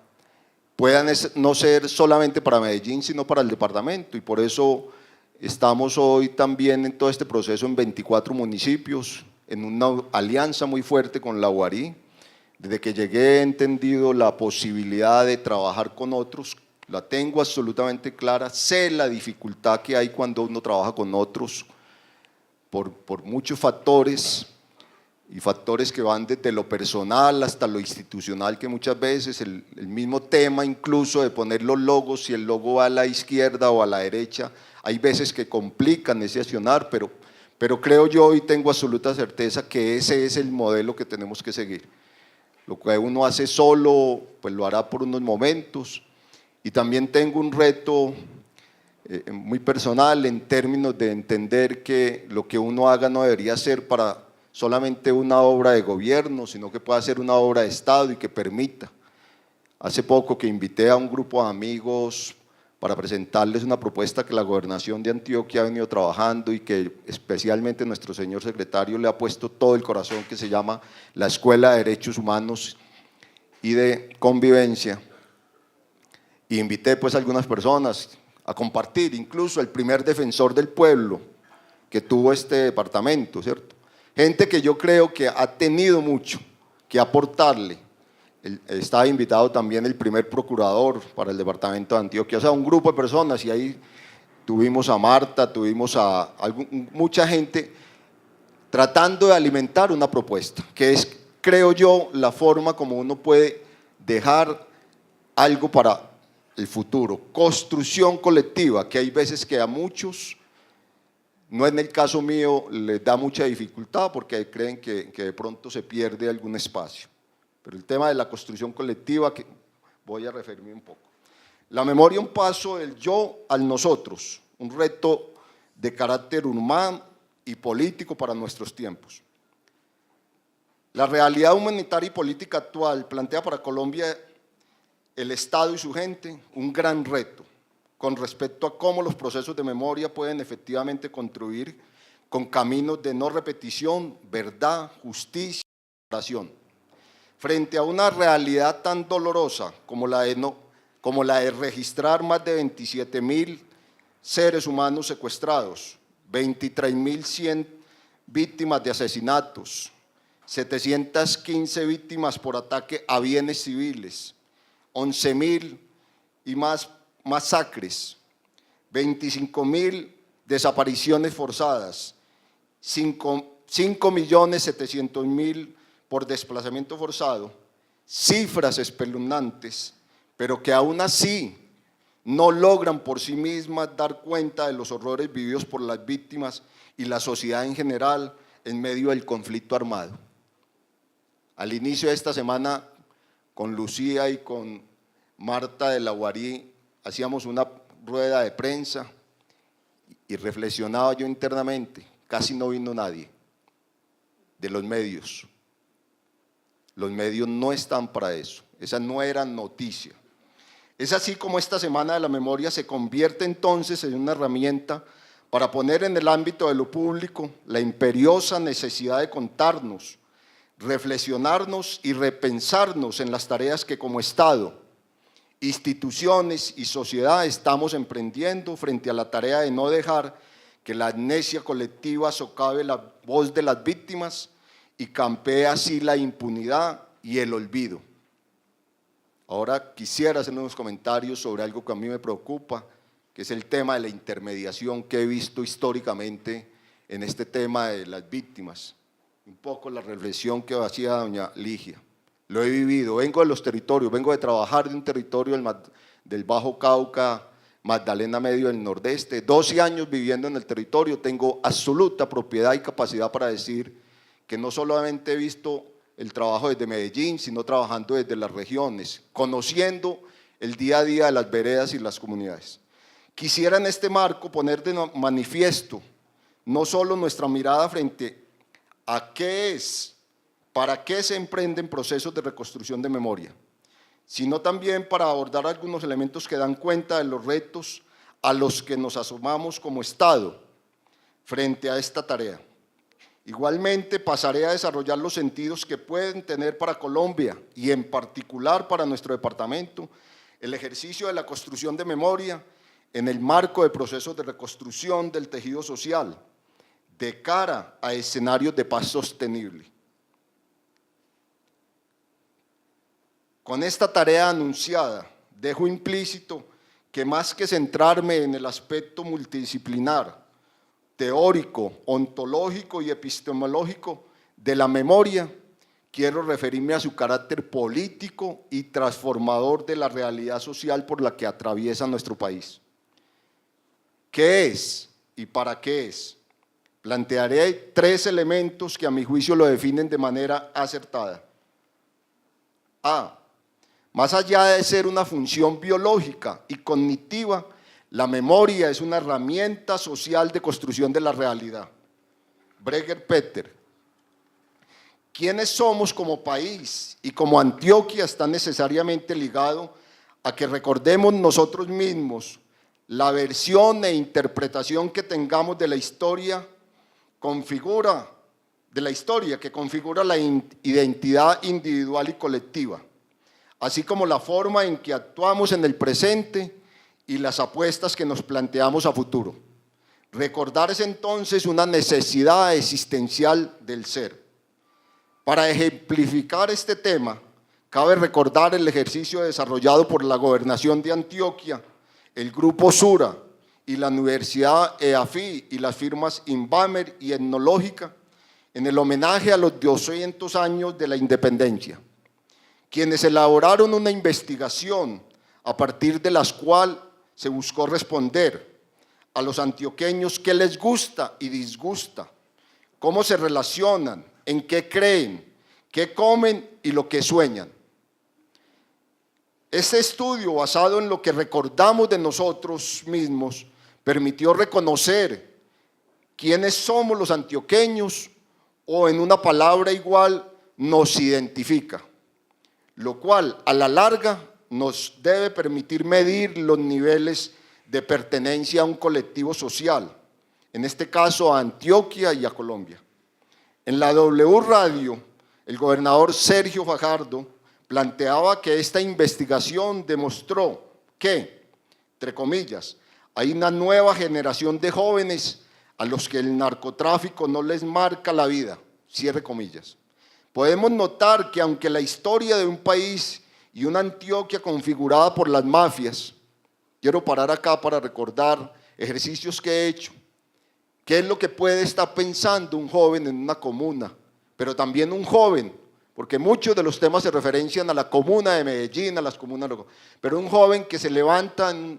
pueda no ser solamente para Medellín, sino para el departamento, y por eso estamos hoy también en todo este proceso en 24 municipios, en una alianza muy fuerte con la UARI. Desde que llegué he entendido la posibilidad de trabajar con otros, la tengo absolutamente clara, sé la dificultad que hay cuando uno trabaja con otros por muchos factores, y factores que van desde lo personal hasta lo institucional, que muchas veces el mismo tema incluso de poner los logos, si el logo va a la izquierda o a la derecha, hay veces que complican ese accionar, pero creo yo y tengo absoluta certeza que ese es el modelo que tenemos que seguir. Lo que uno hace solo, pues lo hará por unos momentos, y también tengo un reto muy personal en términos de entender que lo que uno haga no debería ser para solamente una obra de gobierno, sino que pueda ser una obra de Estado y que permita. Hace poco que invité a un grupo de amigos para presentarles una propuesta que la Gobernación de Antioquia ha venido trabajando y que especialmente nuestro señor secretario le ha puesto todo el corazón, que se llama la Escuela de Derechos Humanos y de Convivencia. Y invité pues a algunas personas a compartir, incluso el primer defensor del pueblo que tuvo este departamento, ¿cierto? Gente que yo creo que ha tenido mucho que aportarle. Estaba invitado también el primer procurador para el departamento de Antioquia, o sea, un grupo de personas, y ahí tuvimos a Marta, tuvimos a mucha gente tratando de alimentar una propuesta, que es, creo yo, la forma como uno puede dejar algo para el futuro. Construcción colectiva, que hay veces que a muchos, no en el caso mío, les da mucha dificultad porque creen que de pronto se pierde algún espacio. Pero el tema de la construcción colectiva, que voy a referirme un poco. La memoria, un paso del yo al nosotros, un reto de carácter humano y político para nuestros tiempos. La realidad humanitaria y política actual plantea para Colombia, el Estado y su gente, un gran reto con respecto a cómo los procesos de memoria pueden efectivamente contribuir con caminos de no repetición, verdad, justicia y reparación. Frente a una realidad tan dolorosa como la de registrar más de 27.000 seres humanos secuestrados, 23.100 víctimas de asesinatos, 715 víctimas por ataque a bienes civiles, 11.000 y más masacres, 25.000 desapariciones forzadas, 5.700.000 por desplazamiento forzado, cifras espeluznantes, pero que aún así no logran por sí mismas dar cuenta de los horrores vividos por las víctimas y la sociedad en general en medio del conflicto armado. Al inicio de esta semana, con Lucía y con Marta de la UARI, hacíamos una rueda de prensa y reflexionaba yo internamente, casi no vino nadie de los medios. Los medios no están para eso, esa no era noticia. Es así como esta Semana de la Memoria se convierte entonces en una herramienta para poner en el ámbito de lo público la imperiosa necesidad de contarnos, reflexionarnos y repensarnos en las tareas que como Estado, instituciones y sociedad estamos emprendiendo frente a la tarea de no dejar que la amnesia colectiva socave la voz de las víctimas y campee así la impunidad y el olvido. Ahora quisiera hacer unos comentarios sobre algo que a mí me preocupa, que es el tema de la intermediación que he visto históricamente en este tema de las víctimas. Un poco la reflexión que hacía doña Ligia. Lo he vivido, vengo de los territorios, vengo de trabajar de un territorio del Bajo Cauca, Magdalena Medio del Nordeste, 12 años viviendo en el territorio, tengo absoluta propiedad y capacidad para decir que no solamente he visto el trabajo desde Medellín, sino trabajando desde las regiones, conociendo el día a día de las veredas y las comunidades. Quisiera en este marco poner de manifiesto no solo nuestra mirada frente a qué es, para qué se emprenden procesos de reconstrucción de memoria, sino también para abordar algunos elementos que dan cuenta de los retos a los que nos asomamos como Estado frente a esta tarea. Igualmente pasaré a desarrollar los sentidos que pueden tener para Colombia y en particular para nuestro departamento el ejercicio de la construcción de memoria en el marco de procesos de reconstrucción del tejido social de cara a escenarios de paz sostenible. Con esta tarea anunciada, dejo implícito que más que centrarme en el aspecto multidisciplinar, teórico, ontológico y epistemológico de la memoria, quiero referirme a su carácter político y transformador de la realidad social por la que atraviesa nuestro país. ¿Qué es y para qué es? Plantearé 3 elementos que a mi juicio lo definen de manera acertada. A. Más allá de ser una función biológica y cognitiva, la memoria es una herramienta social de construcción de la realidad. Breger Petter. ¿Quiénes somos como país y como Antioquia está necesariamente ligado a que recordemos nosotros mismos la versión e interpretación que tengamos de la historia que configura la identidad individual y colectiva, así como la forma en que actuamos en el presente y las apuestas que nos planteamos a futuro. Recordar es entonces una necesidad existencial del ser. Para ejemplificar este tema, cabe recordar el ejercicio desarrollado por la Gobernación de Antioquia, el Grupo Sura y la Universidad EAFI y las firmas Inbamer y Etnológica en el homenaje a los 200 años de la independencia, quienes elaboraron una investigación a partir de las cuales se buscó responder a los antioqueños qué les gusta y disgusta, cómo se relacionan, en qué creen, qué comen y lo que sueñan. Este estudio, basado en lo que recordamos de nosotros mismos, permitió reconocer quiénes somos los antioqueños o, en una palabra igual, nos identifica, lo cual a la larga nos debe permitir medir los niveles de pertenencia a un colectivo social, en este caso a Antioquia y a Colombia. En la W Radio, el gobernador Sergio Fajardo planteaba que esta investigación demostró que, entre comillas, hay una nueva generación de jóvenes a los que el narcotráfico no les marca la vida, cierre comillas. Podemos notar que aunque la historia de un país y una Antioquia configurada por las mafias, quiero parar acá para recordar ejercicios que he hecho. ¿Qué es lo que puede estar pensando un joven en una comuna? Pero también un joven, porque muchos de los temas se referencian a la comuna de Medellín, a las comunas, pero un joven que se levanta en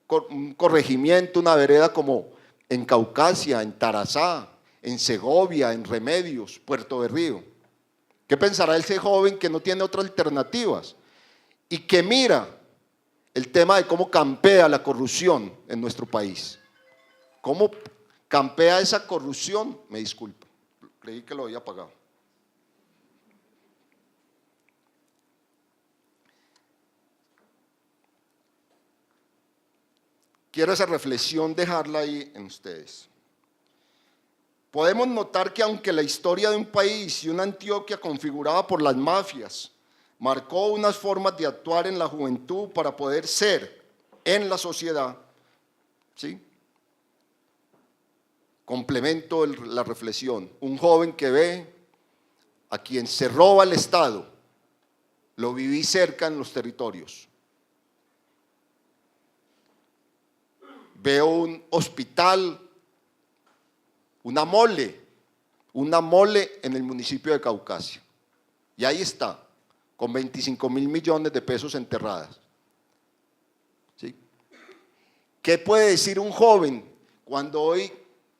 un corregimiento, una vereda como en Caucasia, en Tarazá, en Segovia, en Remedios, Puerto Berrío. ¿Qué pensará ese joven que no tiene otras alternativas y que mira el tema de cómo campea la corrupción en nuestro país? ¿Cómo campea esa corrupción? Me disculpo, creí que lo había apagado. Quiero esa reflexión dejarla ahí en ustedes. Podemos notar que aunque la historia de un país y una Antioquia configurada por las mafias marcó unas formas de actuar en la juventud para poder ser en la sociedad, ¿sí? Complemento la reflexión. Un joven que ve a quien se roba el Estado lo viví cerca en los territorios. Veo un hospital, una mole en el municipio de Caucasia. Y ahí está, con 25.000 millones de pesos enterradas. ¿Sí? ¿Qué puede decir un joven cuando hoy,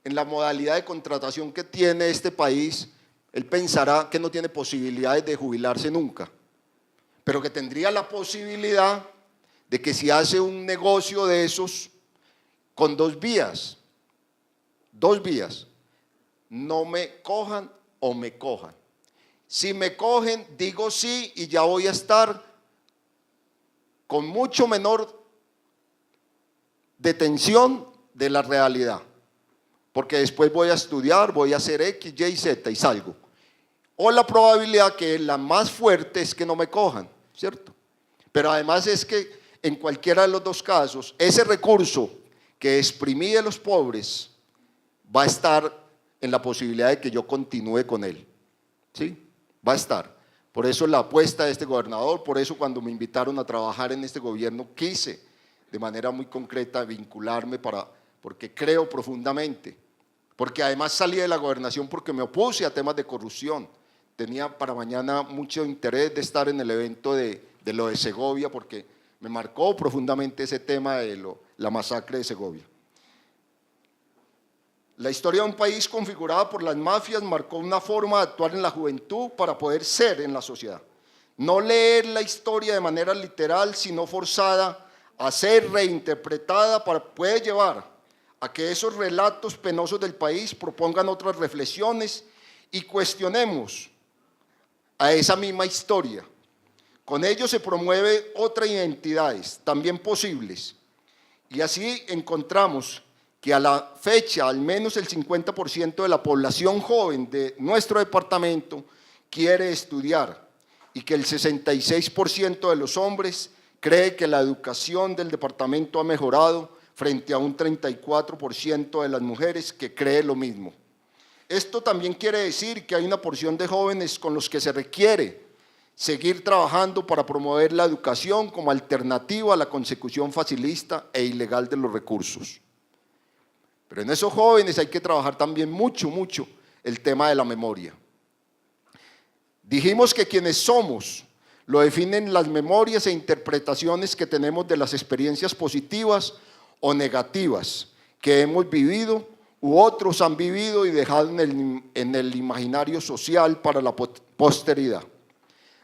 en la modalidad de contratación que tiene este país, él pensará que no tiene posibilidades de jubilarse nunca, pero que tendría la posibilidad de que si hace un negocio de esos con dos vías, no me cojan o me cojan? Si me cogen, digo sí y ya voy a estar con mucho menor detención de la realidad, porque después voy a estudiar, voy a hacer X, Y, Z y salgo. O la probabilidad, que es la más fuerte, es que no me cojan, ¿cierto? Pero además es que en cualquiera de los dos casos, ese recurso que exprimí de los pobres va a estar en la posibilidad de que yo continúe con él, ¿sí? Va a estar. Por eso la apuesta de este gobernador, por eso cuando me invitaron a trabajar en este gobierno quise de manera muy concreta vincularme porque creo profundamente, porque además salí de la gobernación porque me opuse a temas de corrupción. Tenía para mañana mucho interés de estar en el evento de lo de Segovia, porque me marcó profundamente ese tema de la masacre de Segovia. La historia de un país configurada por las mafias marcó una forma de actuar en la juventud para poder ser en la sociedad. No leer la historia de manera literal, sino forzada a ser reinterpretada, puede llevar a que esos relatos penosos del país propongan otras reflexiones y cuestionemos a esa misma historia. Con ello se promueve otras identidades también posibles, y así encontramos que a la fecha al menos el 50% de la población joven de nuestro departamento quiere estudiar y que el 66% de los hombres cree que la educación del departamento ha mejorado frente a un 34% de las mujeres que cree lo mismo. Esto también quiere decir que hay una porción de jóvenes con los que se requiere seguir trabajando para promover la educación como alternativa a la consecución facilista e ilegal de los recursos. Pero en esos jóvenes hay que trabajar también mucho el tema de la memoria. Dijimos que quienes somos lo definen las memorias e interpretaciones que tenemos de las experiencias positivas o negativas que hemos vivido u otros han vivido y dejado en el imaginario social para la posteridad.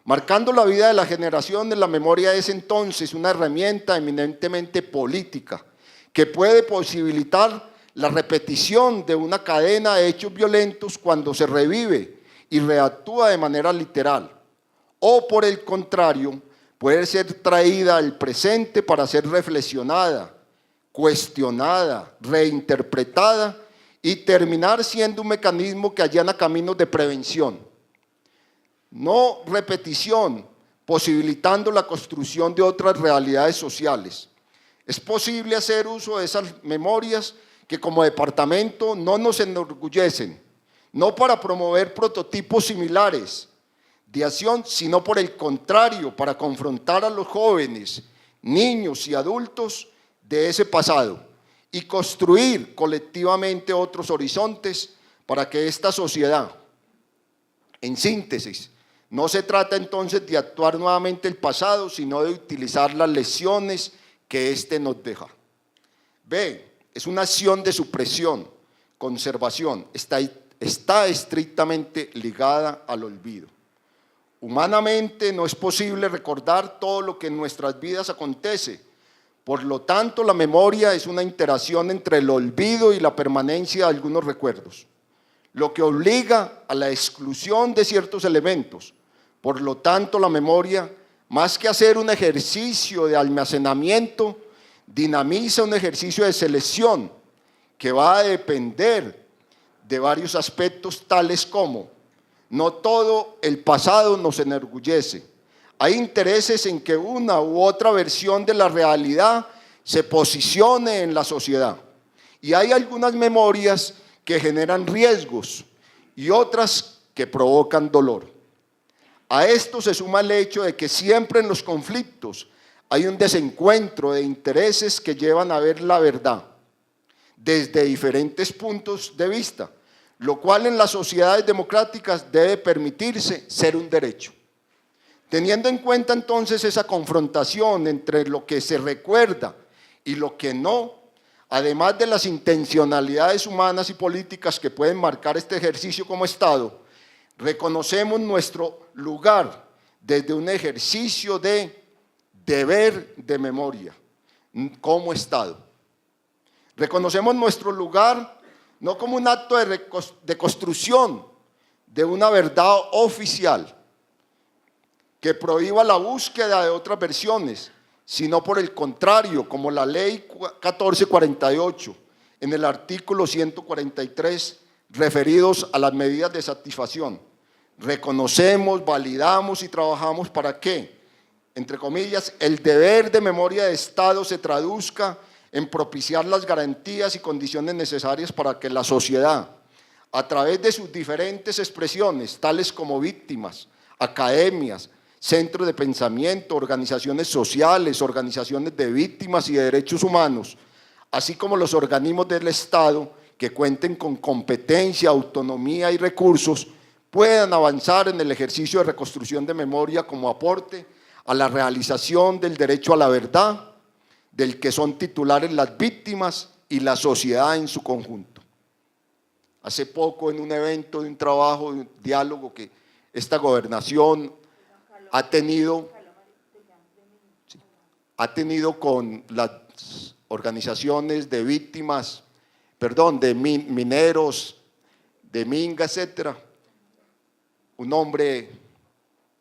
Marcando la vida de las generaciones, la memoria es entonces una herramienta eminentemente política que puede posibilitar la repetición de una cadena de hechos violentos cuando se revive y reactúa de manera literal, o por el contrario, puede ser traída al presente para ser reflexionada, cuestionada, reinterpretada y terminar siendo un mecanismo que allana caminos de prevención. No repetición, posibilitando la construcción de otras realidades sociales. Es posible hacer uso de esas memorias que como departamento no nos enorgullecen, no para promover prototipos similares de acción, sino por el contrario, para confrontar a los jóvenes, niños y adultos de ese pasado y construir colectivamente otros horizontes para que esta sociedad, en síntesis, no se trata entonces de actuar nuevamente el pasado, sino de utilizar las lecciones que éste nos deja. B, es una acción de supresión, conservación, está estrictamente ligada al olvido. Humanamente no es posible recordar todo lo que en nuestras vidas acontece, por lo tanto la memoria es una interacción entre el olvido y la permanencia de algunos recuerdos, lo que obliga a la exclusión de ciertos elementos. Por lo tanto, la memoria, más que hacer un ejercicio de almacenamiento, dinamiza un ejercicio de selección que va a depender de varios aspectos tales como: no todo el pasado nos enorgullece. Hay intereses en que una u otra versión de la realidad se posicione en la sociedad. Y hay algunas memorias que generan riesgos y otras que provocan dolor. A esto se suma el hecho de que siempre en los conflictos hay un desencuentro de intereses que llevan a ver la verdad desde diferentes puntos de vista, lo cual en las sociedades democráticas debe permitirse ser un derecho. Teniendo en cuenta entonces esa confrontación entre lo que se recuerda y lo que no, además de las intencionalidades humanas y políticas que pueden marcar este ejercicio como Estado, reconocemos nuestro lugar desde un ejercicio de deber de memoria como Estado. Reconocemos nuestro lugar no como un acto de construcción de una verdad oficial que prohíba la búsqueda de otras versiones, sino por el contrario, como la Ley 1448, en el artículo 143, referidos a las medidas de satisfacción. Reconocemos, validamos y trabajamos para que, entre comillas, el deber de memoria de Estado se traduzca en propiciar las garantías y condiciones necesarias para que la sociedad, a través de sus diferentes expresiones, tales como víctimas, academias, centros de pensamiento, organizaciones sociales, organizaciones de víctimas y de derechos humanos, así como los organismos del Estado que cuenten con competencia, autonomía y recursos, puedan avanzar en el ejercicio de reconstrucción de memoria como aporte a la realización del derecho a la verdad, del que son titulares las víctimas y la sociedad en su conjunto. Hace poco, en un evento de un trabajo, de un diálogo que esta gobernación ha tenido con las organizaciones de víctimas, de mineros, de Minga, etcétera. Un hombre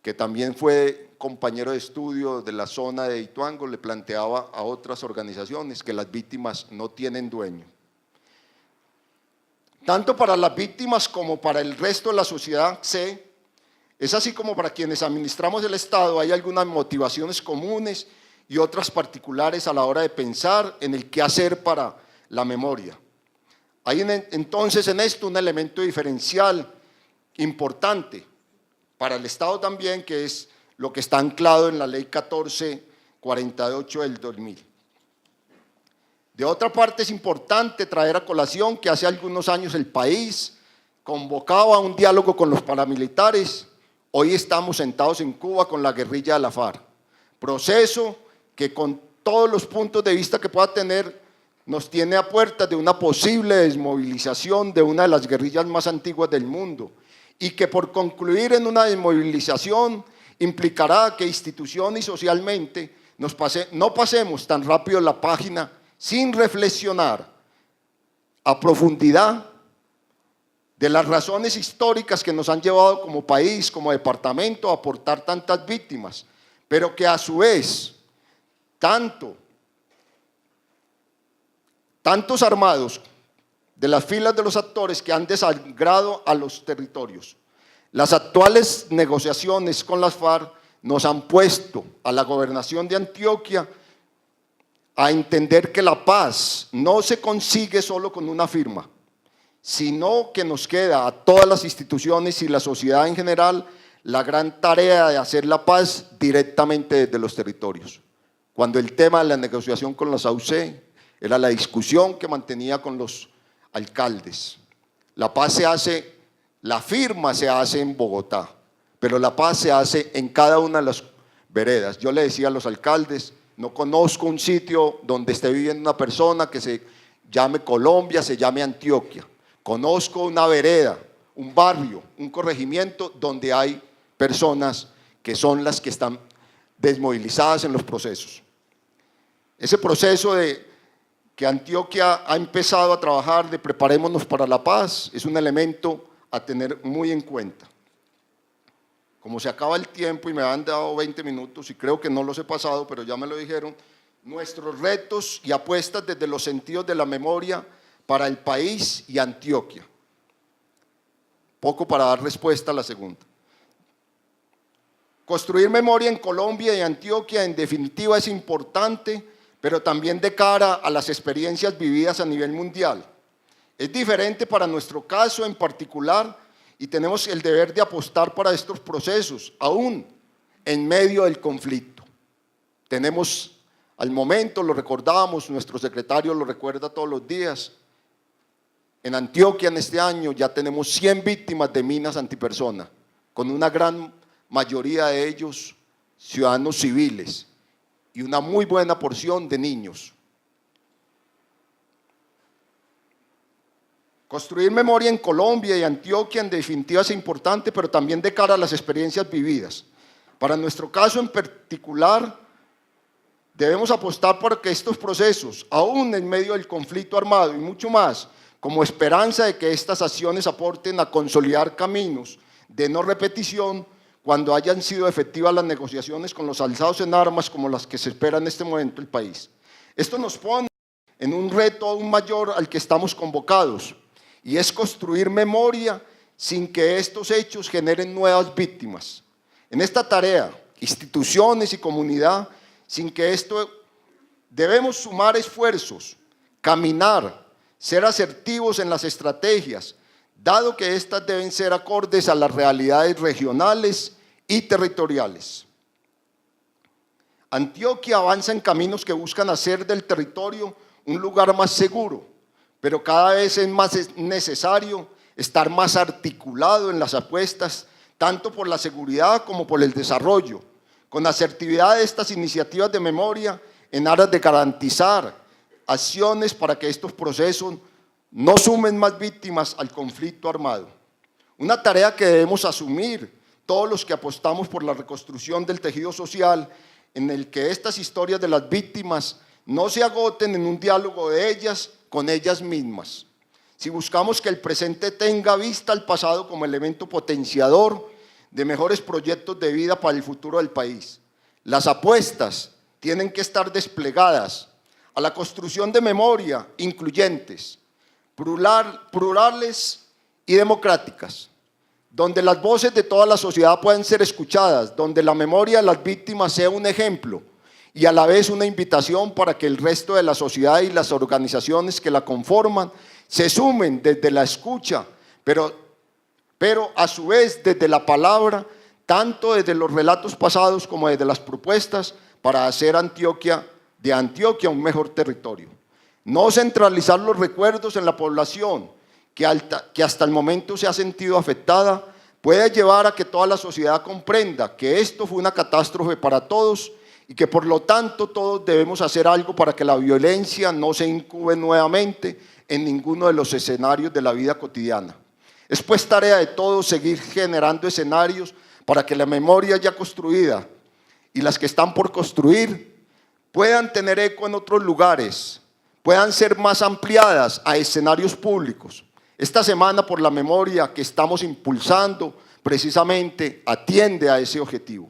que también fue compañero de estudio de la zona de Ituango le planteaba a otras organizaciones que las víctimas no tienen dueño. Tanto para las víctimas como para el resto de la sociedad es así como para quienes administramos el Estado hay algunas motivaciones comunes y otras particulares a la hora de pensar en el qué hacer para la memoria. Hay entonces en esto un elemento diferencial importante para el Estado también, que es lo que está anclado en la Ley 1448 del 2000. De otra parte, es importante traer a colación que hace algunos años el país convocaba a un diálogo con los paramilitares. Hoy estamos sentados en Cuba con la guerrilla de la FARC, proceso que con todos los puntos de vista que pueda tener nos tiene a puertas de una posible desmovilización de una de las guerrillas más antiguas del mundo y que por concluir en una desmovilización implicará que institución y socialmente no pasemos tan rápido la página sin reflexionar a profundidad de las razones históricas que nos han llevado como país, como departamento, a aportar tantas víctimas, pero que a su vez tantos armados de las filas de los actores que han desangrado a los territorios. Las actuales negociaciones con las FARC nos han puesto a la gobernación de Antioquia a entender que la paz no se consigue solo con una firma, sino que nos queda a todas las instituciones y la sociedad en general la gran tarea de hacer la paz directamente desde los territorios. Cuando el tema de la negociación con las AUC era la discusión que mantenía con los alcaldes. La paz se hace, la firma se hace en Bogotá, pero la paz se hace en cada una de las veredas. Yo le decía a los alcaldes, no conozco un sitio donde esté viviendo una persona que se llame Colombia, se llame Antioquia. Conozco una vereda, un barrio, un corregimiento donde hay personas que son las que están desmovilizadas en los procesos. Ese proceso de que Antioquia ha empezado a trabajar de preparémonos para la paz es un elemento a tener muy en cuenta. Como se acaba el tiempo y me han dado 20 minutos y creo que no los he pasado, pero ya me lo dijeron, nuestros retos y apuestas desde los sentidos de la memoria para el país y Antioquia. Poco para dar respuesta a la segunda. Construir memoria en Colombia y Antioquia en definitiva es importante, pero también de cara a las experiencias vividas a nivel mundial. Es diferente para nuestro caso en particular y tenemos el deber de apostar para estos procesos, aún en medio del conflicto. Tenemos, al momento, lo recordamos, nuestro secretario lo recuerda todos los días, en Antioquia en este año ya tenemos 100 víctimas de minas antipersona, con una gran mayoría de ellos ciudadanos civiles y una muy buena porción de niños. Construir memoria en Colombia y Antioquia en definitiva es importante, pero también de cara a las experiencias vividas. Para nuestro caso en particular, debemos apostar por que estos procesos, aún en medio del conflicto armado y mucho más, como esperanza de que estas acciones aporten a consolidar caminos de no repetición cuando hayan sido efectivas las negociaciones con los alzados en armas como las que se espera en este momento el país. Esto nos pone en un reto aún mayor al que estamos convocados, y es construir memoria sin que estos hechos generen nuevas víctimas. En esta tarea, instituciones y comunidad, sin que esto debemos sumar esfuerzos, caminar, ser asertivos en las estrategias, dado que estas deben ser acordes a las realidades regionales y territoriales. Antioquia avanza en caminos que buscan hacer del territorio un lugar más seguro, pero cada vez es más necesario estar más articulado en las apuestas, tanto por la seguridad como por el desarrollo, con asertividad de estas iniciativas de memoria en aras de garantizar acciones para que estos procesos no sumen más víctimas al conflicto armado. Una tarea que debemos asumir todos los que apostamos por la reconstrucción del tejido social, en el que estas historias de las víctimas no se agoten en un diálogo de ellas con ellas mismas. Si buscamos que el presente tenga vista al pasado como elemento potenciador de mejores proyectos de vida para el futuro del país, las apuestas tienen que estar desplegadas a la construcción de memoria incluyentes, plurales y democráticas, donde las voces de toda la sociedad puedan ser escuchadas, donde la memoria de las víctimas sea un ejemplo y a la vez una invitación para que el resto de la sociedad y las organizaciones que la conforman se sumen desde la escucha, pero a su vez desde la palabra, tanto desde los relatos pasados como desde las propuestas para hacer de Antioquia un mejor territorio. No centralizar los recuerdos en la población que hasta el momento se ha sentido afectada, puede llevar a que toda la sociedad comprenda que esto fue una catástrofe para todos y que por lo tanto todos debemos hacer algo para que la violencia no se incube nuevamente en ninguno de los escenarios de la vida cotidiana. Es pues tarea de todos seguir generando escenarios para que la memoria ya construida y las que están por construir puedan tener eco en otros lugares, puedan ser más ampliadas a escenarios públicos. Esta Semana por la Memoria que estamos impulsando precisamente atiende a ese objetivo.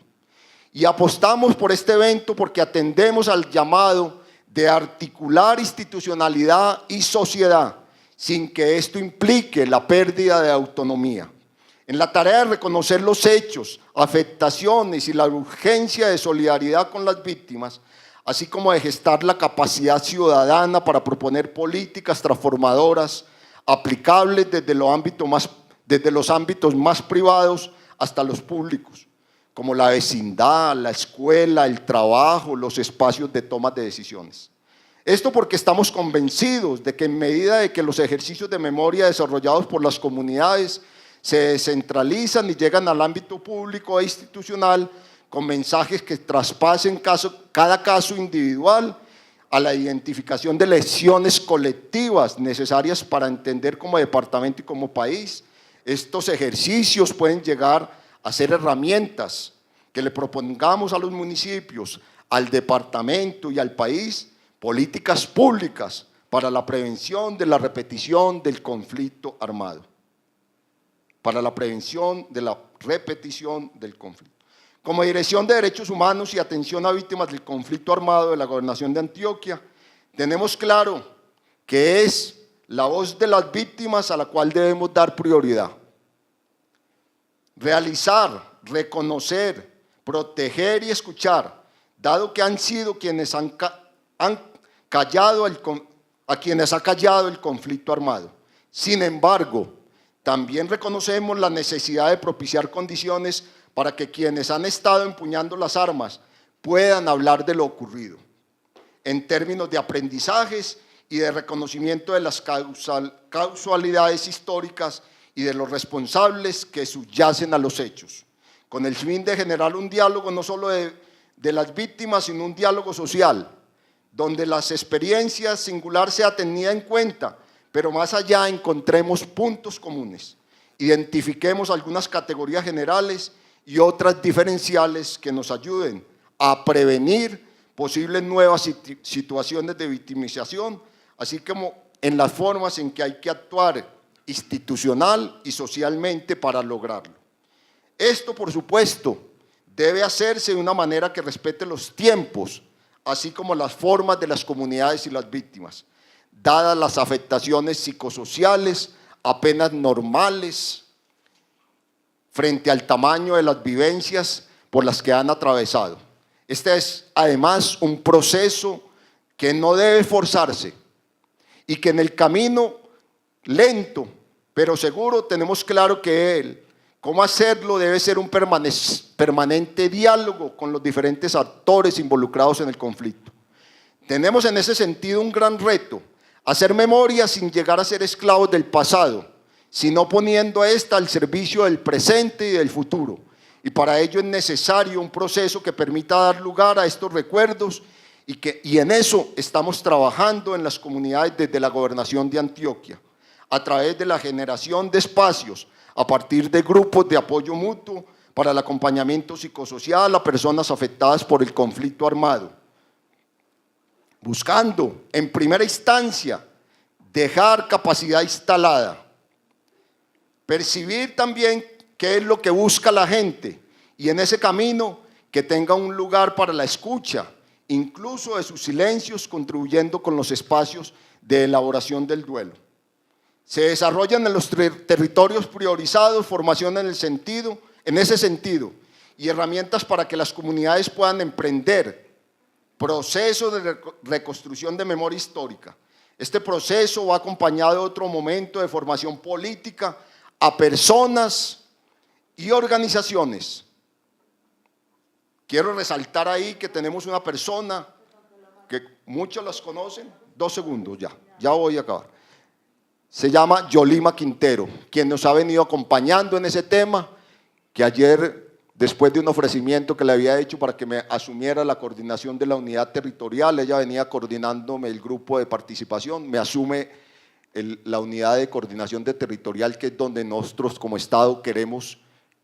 Y apostamos por este evento porque atendemos al llamado de articular institucionalidad y sociedad sin que esto implique la pérdida de autonomía. En la tarea de reconocer los hechos, afectaciones y la urgencia de solidaridad con las víctimas, así como de gestar la capacidad ciudadana para proponer políticas transformadoras aplicables desde los ámbitos más privados hasta los públicos, como la vecindad, la escuela, el trabajo, los espacios de toma de decisiones. Esto porque estamos convencidos de que en medida de que los ejercicios de memoria desarrollados por las comunidades se descentralizan y llegan al ámbito público e institucional con mensajes que traspasen cada caso individual a la identificación de lecciones colectivas necesarias para entender como departamento y como país, estos ejercicios pueden llegar a ser herramientas que le propongamos a los municipios, al departamento y al país, políticas públicas para la prevención de la repetición del conflicto armado. Para la prevención de la repetición del conflicto. Como Dirección de Derechos Humanos y Atención a Víctimas del Conflicto Armado de la Gobernación de Antioquia, tenemos claro que es la voz de las víctimas a la cual debemos dar prioridad. Realizar, reconocer, proteger y escuchar, dado que han sido quienes a quienes ha callado el conflicto armado. Sin embargo, También reconocemos la necesidad de propiciar condiciones para que quienes han estado empuñando las armas puedan hablar de lo ocurrido, en términos de aprendizajes y de reconocimiento de las causalidades históricas y de los responsables que subyacen a los hechos, con el fin de generar un diálogo no solo de las víctimas, sino un diálogo social, donde las experiencias singular sea tenida en cuenta, pero más allá encontremos puntos comunes, identifiquemos algunas categorías generales y otras diferenciales que nos ayuden a prevenir posibles nuevas situaciones de victimización, así como en las formas en que hay que actuar institucional y socialmente para lograrlo. Esto, por supuesto, debe hacerse de una manera que respete los tiempos, así como las formas de las comunidades y las víctimas, dadas las afectaciones psicosociales apenas normales frente al tamaño de las vivencias por las que han atravesado. Este es además un proceso que no debe forzarse y que en el camino lento pero seguro tenemos claro que cómo hacerlo debe ser un permanente diálogo con los diferentes actores involucrados en el conflicto. Tenemos en ese sentido un gran reto: hacer memoria sin llegar a ser esclavos del pasado, sino poniendo a esta al servicio del presente y del futuro. Y para ello es necesario un proceso que permita dar lugar a estos recuerdos y en eso estamos trabajando en las comunidades desde la Gobernación de Antioquia, a través de la generación de espacios, a partir de grupos de apoyo mutuo para el acompañamiento psicosocial a personas afectadas por el conflicto armado, buscando en primera instancia dejar capacidad instalada, percibir también qué es lo que busca la gente y en ese camino que tenga un lugar para la escucha, incluso de sus silencios, contribuyendo con los espacios de elaboración del duelo. Se desarrollan en los territorios priorizados formación en ese sentido y herramientas para que las comunidades puedan emprender procesos de reconstrucción de memoria histórica. Este proceso va acompañado de otro momento de formación política a personas y organizaciones. Quiero resaltar ahí que tenemos una persona que muchos las conocen. 2 segundos, ya voy a acabar. Se llama Yolima Quintero, quien nos ha venido acompañando en ese tema, que ayer, después de un ofrecimiento que le había hecho para que me asumiera la coordinación de la unidad territorial, ella venía coordinándome el grupo de participación, me asume la unidad de coordinación de territorial, que es donde nosotros como Estado queremos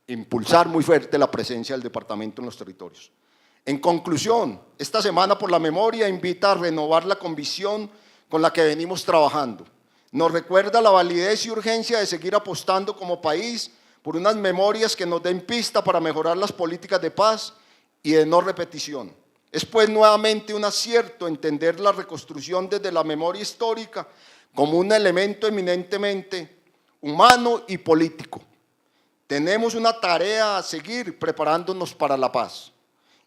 impulsar muy fuerte la presencia del departamento en los territorios. En conclusión, esta Semana por la Memoria invita a renovar la convicción con la que venimos trabajando. Nos recuerda la validez y urgencia de seguir apostando como país por unas memorias que nos den pista para mejorar las políticas de paz y de no repetición. Es pues nuevamente un acierto entender la reconstrucción desde la memoria histórica como un elemento eminentemente humano y político. Tenemos una tarea a seguir preparándonos para la paz.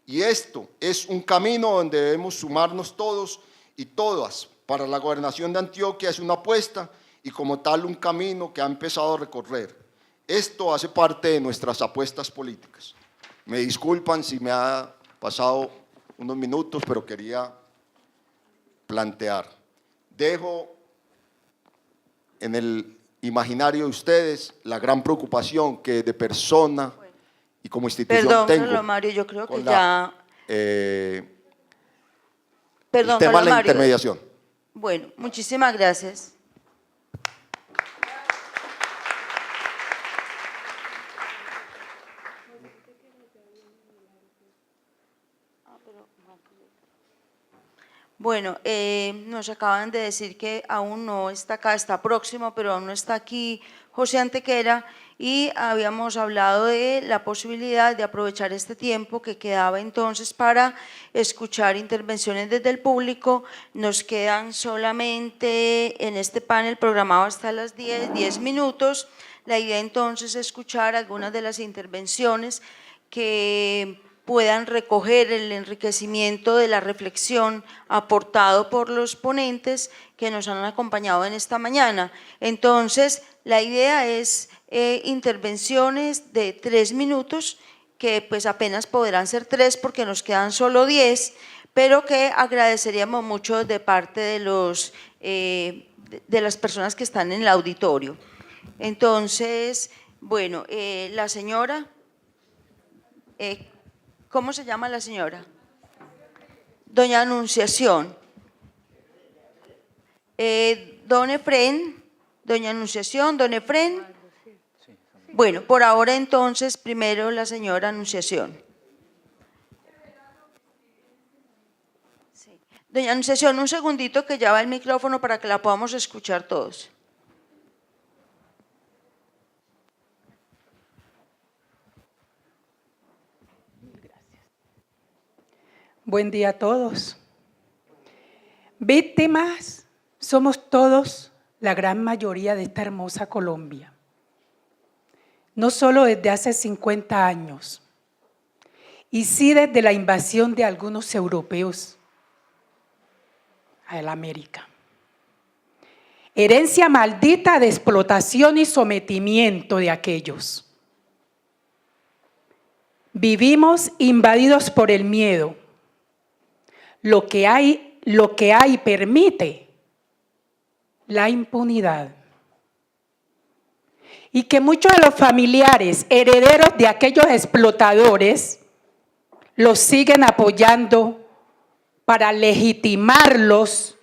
Y esto es un camino donde debemos sumarnos todos y todas. Para la Gobernación de Antioquia es una apuesta y como tal un camino que ha empezado a recorrer. Esto hace parte de nuestras apuestas políticas. Me disculpan si me ha pasado unos minutos, pero quería plantear. Dejo en el imaginario de ustedes la gran preocupación que de persona y como institución tengo. Perdón, Mario, yo creo que ya… Perdón, el tema de la Mario. intermediación. Bueno, muchísimas gracias. Bueno, nos acaban de decir que aún no está acá, está próximo, pero aún no está aquí José Antequera, y habíamos hablado de la posibilidad de aprovechar este tiempo que quedaba entonces para escuchar intervenciones desde el público. Nos quedan solamente en este panel programado hasta las 10 minutos. La idea entonces es escuchar algunas de las intervenciones que puedan recoger el enriquecimiento de la reflexión aportado por los ponentes que nos han acompañado en esta mañana. Entonces, la idea es intervenciones de 3 minutos, que pues apenas podrán ser 3 porque nos quedan solo 10, pero que agradeceríamos mucho de parte de las personas que están en el auditorio. Entonces, bueno, la señora, ¿cómo se llama la señora? Doña Anunciación. Don Efrén, doña Anunciación, don Efrén. Bueno, por ahora entonces, primero la señora Anunciación. Sí. Doña Anunciación, un segundito que ya va el micrófono para que la podamos escuchar todos. Buen día a todos. Víctimas somos todos, la gran mayoría de esta hermosa Colombia. No solo desde hace 50 años, y sí desde la invasión de algunos europeos a la América. Herencia maldita de explotación y sometimiento de aquellos. Vivimos invadidos por el miedo. Lo que hay permite la impunidad. Y que muchos de los familiares, herederos de aquellos explotadores, los siguen apoyando para legitimarlos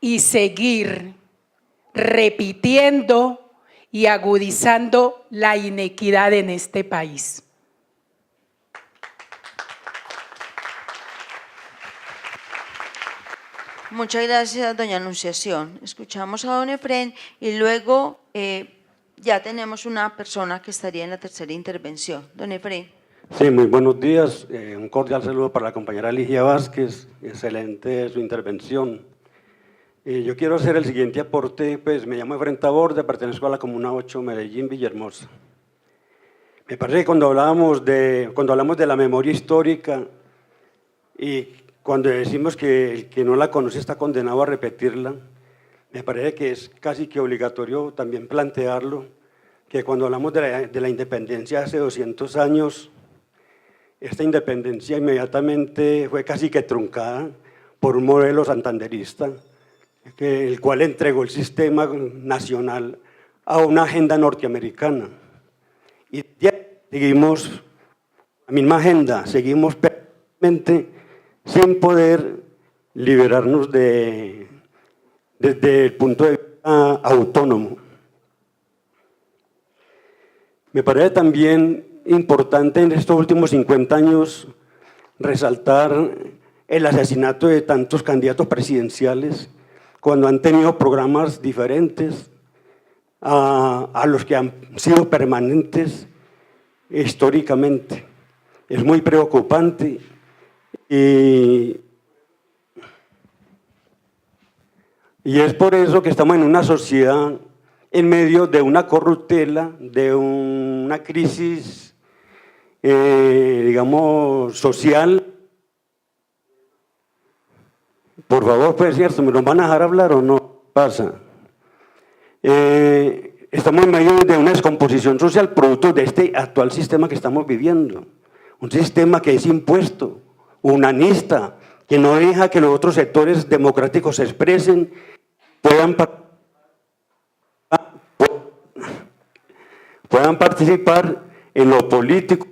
y seguir repitiendo y agudizando la inequidad en este país. Muchas gracias, doña Anunciación. Escuchamos a don Efrén y luego ya tenemos una persona que estaría en la tercera intervención. Don Efrén. Sí, muy buenos días. Un cordial saludo para la compañera Ligia Vázquez. Excelente su intervención. Yo quiero hacer el siguiente aporte. Pues me llamo Efrén Taborde, pertenezco a la Comuna 8, Medellín, Villahermosa. Me parece que cuando hablamos de la memoria histórica y cuando decimos que el que no la conoce está condenado a repetirla, me parece que es casi que obligatorio también plantearlo, que cuando hablamos de la independencia hace 200 años, esta independencia inmediatamente fue casi que truncada por un modelo santanderista, el cual entregó el sistema nacional a una agenda norteamericana. Y ya seguimos la misma agenda, seguimos perfectamente sin poder liberarnos desde el punto de vista autónomo. Me parece también importante en estos últimos 50 años resaltar el asesinato de tantos candidatos presidenciales cuando han tenido programas diferentes a los que han sido permanentes históricamente. Es muy preocupante y es por eso que estamos en una sociedad en medio de una corruptela, de una crisis, digamos, social. Por favor, pues es cierto, ¿me lo van a dejar hablar o no? Pasa. Estamos en medio de una descomposición social producto de este actual sistema que estamos viviendo. Un sistema que es impuesto, humanista, que no deja que los otros sectores democráticos se expresen, puedan participar en lo político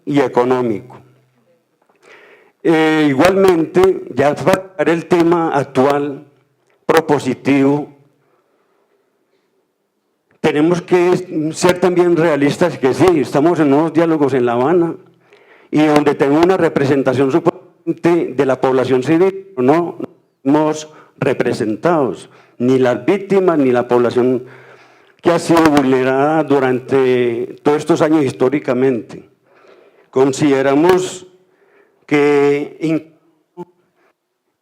y económico. Igualmente, ya para el tema actual, propositivo, tenemos que ser también realistas que sí, estamos en unos diálogos en La Habana y donde tenemos una representación supuestamente de la población civil, no somos representados, ni las víctimas ni la población que ha sido vulnerada durante todos estos años históricamente. Consideramos que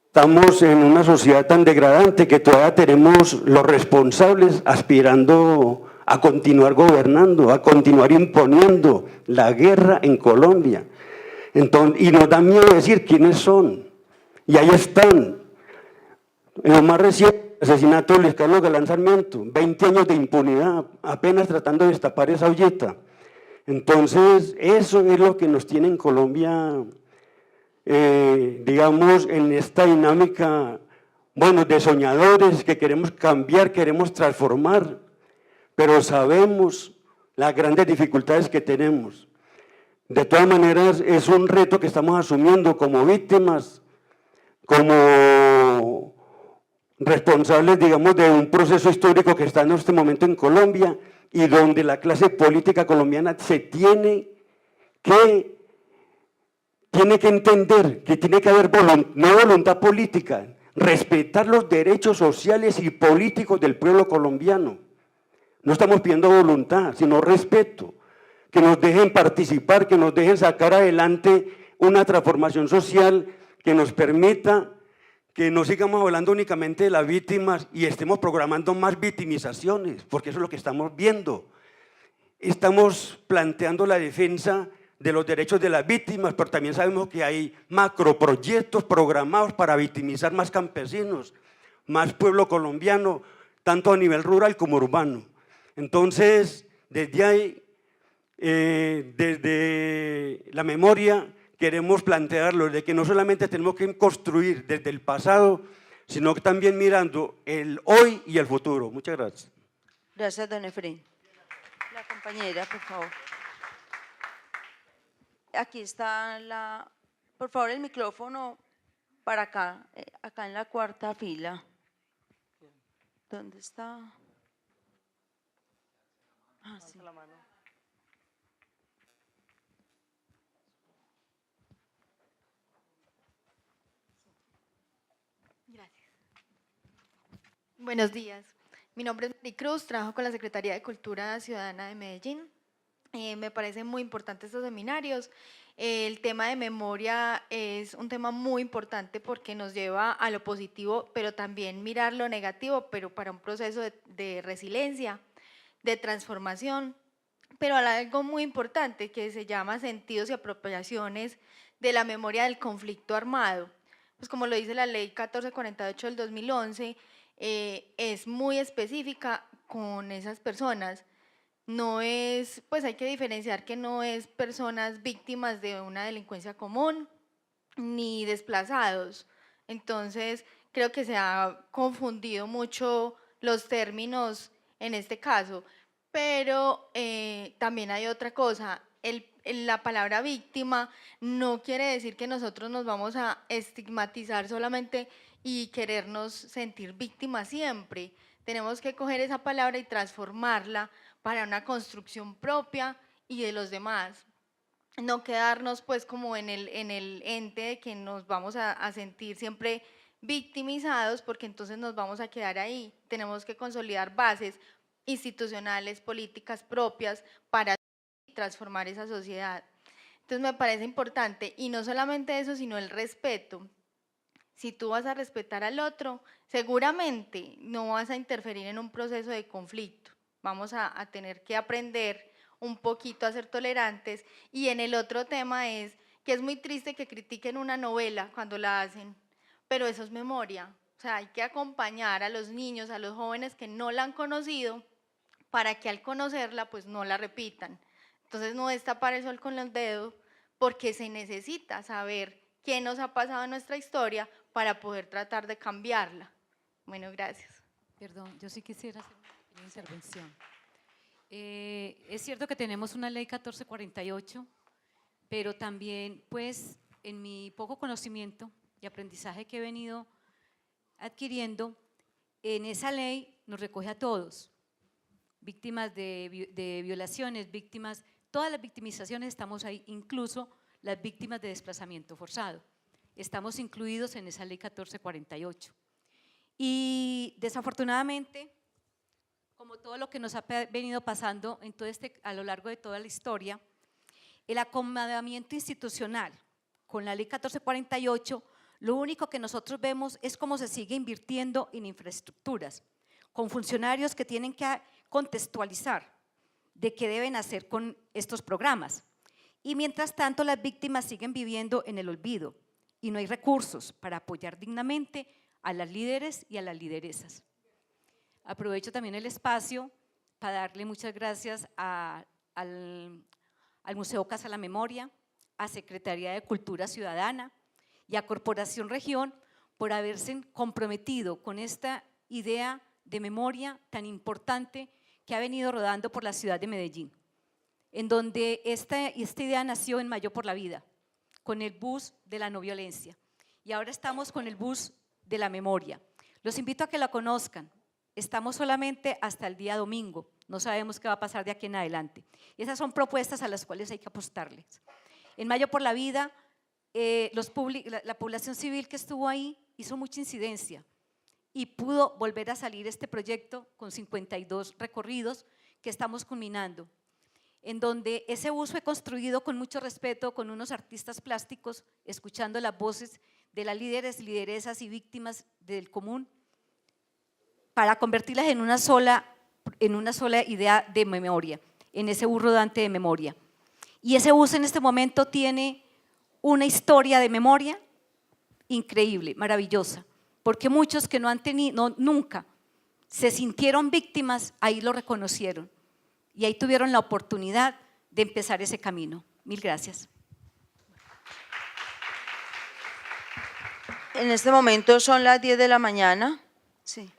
estamos en una sociedad tan degradante que todavía tenemos los responsables aspirando a continuar gobernando, a continuar imponiendo la guerra en Colombia. Entonces, y nos da miedo decir quiénes son. Y ahí están. En lo más reciente, el asesinato de Luis Carlos Galán Sarmiento, 20 años de impunidad, apenas tratando de destapar esa olleta. Entonces, eso es lo que nos tiene en Colombia, digamos, en esta dinámica, bueno, de soñadores que queremos cambiar, queremos transformar, pero sabemos las grandes dificultades que tenemos. De todas maneras, es un reto que estamos asumiendo como víctimas, como responsables, digamos, de un proceso histórico que está en este momento en Colombia y donde la clase política colombiana se tiene que entender que tiene que haber no voluntad política, respetar los derechos sociales y políticos del pueblo colombiano. No estamos pidiendo voluntad, sino respeto, que nos dejen participar, que nos dejen sacar adelante una transformación social que nos permita que no sigamos hablando únicamente de las víctimas y estemos programando más victimizaciones, porque eso es lo que estamos viendo. Estamos planteando la defensa de los derechos de las víctimas, pero también sabemos que hay macroproyectos programados para victimizar más campesinos, más pueblo colombiano, tanto a nivel rural como urbano. Entonces, desde ahí, desde la memoria, queremos plantearlo, de que no solamente tenemos que construir desde el pasado, sino que también mirando el hoy y el futuro. Muchas gracias. Gracias, don Efraín. La compañera, por favor. Aquí está por favor, el micrófono para acá, acá en la cuarta fila. ¿Dónde está? Ah, sí. Gracias. Buenos días. Mi nombre es Mari Cruz, trabajo con la Secretaría de Cultura Ciudadana de Medellín. Me parecen muy importantes estos seminarios. El tema de memoria es un tema muy importante porque nos lleva a lo positivo, pero también mirar lo negativo, pero para un proceso de resiliencia, de transformación. Pero algo muy importante que se llama sentidos y apropiaciones de la memoria del conflicto armado. Pues como lo dice la ley 1448 del 2011, es muy específica con esas personas. No es, pues hay que diferenciar que no es personas víctimas de una delincuencia común ni desplazados. Entonces, creo que se ha confundido mucho los términos en este caso. Pero también hay otra cosa, la palabra víctima no quiere decir que nosotros nos vamos a estigmatizar solamente y querernos sentir víctimas siempre. Tenemos que coger esa palabra y transformarla para una construcción propia y de los demás. No quedarnos pues como en el ente de que nos vamos a sentir siempre victimizados, porque entonces nos vamos a quedar ahí. Tenemos que consolidar bases institucionales, políticas propias para transformar esa sociedad. Entonces me parece importante, y no solamente eso, sino el respeto. Si tú vas a respetar al otro, seguramente no vas a interferir en un proceso de conflicto. Vamos a tener que aprender un poquito a ser tolerantes. Y en el otro tema es que es muy triste que critiquen una novela cuando la hacen, pero eso es memoria. O sea, hay que acompañar a los niños, a los jóvenes que no la han conocido, para que al conocerla pues no la repitan. Entonces no es tapar el sol con los dedos, porque se necesita saber qué nos ha pasado en nuestra historia para poder tratar de cambiarla. Bueno, gracias. Perdón, yo sí quisiera hacer una pequeña intervención. Es cierto que tenemos una ley 1448, pero también, pues, en mi poco conocimiento y aprendizaje que he venido adquiriendo, en esa ley nos recoge a todos, víctimas de violaciones, víctimas, todas las victimizaciones estamos ahí, incluso las víctimas de desplazamiento forzado. Estamos incluidos en esa ley 1448. Y desafortunadamente, como todo lo que nos ha venido pasando en todo a lo largo de toda la historia, el acomodamiento institucional con la ley 1448, lo único que nosotros vemos es cómo se sigue invirtiendo en infraestructuras, con funcionarios que tienen que contextualizar de qué deben hacer con estos programas. Y mientras tanto, las víctimas siguen viviendo en el olvido y no hay recursos para apoyar dignamente a las líderes y a las lideresas. Aprovecho también el espacio para darle muchas gracias al Museo Casa la Memoria, a Secretaría de Cultura Ciudadana y a Corporación Región por haberse comprometido con esta idea de memoria tan importante que ha venido rodando por la ciudad de Medellín, en donde esta idea nació en Mayo por la Vida, con el bus de la no violencia, y ahora estamos con el bus de la memoria. Los invito a que la conozcan. Estamos solamente hasta el día domingo, no sabemos qué va a pasar de aquí en adelante. Y esas son propuestas a las cuales hay que apostarles. En Mayo por la Vida, la población civil que estuvo ahí hizo mucha incidencia y pudo volver a salir este proyecto con 52 recorridos que estamos culminando, en donde ese bus fue construido con mucho respeto, con unos artistas plásticos, escuchando las voces de las líderes, lideresas y víctimas del común, para convertirlas en una sola idea de memoria, en ese bus rodante de memoria. Y ese bus en este momento tiene una historia de memoria increíble, maravillosa, porque muchos que no han tenido, nunca se sintieron víctimas, ahí lo reconocieron y ahí tuvieron la oportunidad de empezar ese camino. Mil gracias. En este momento son las 10 de la mañana. Sí.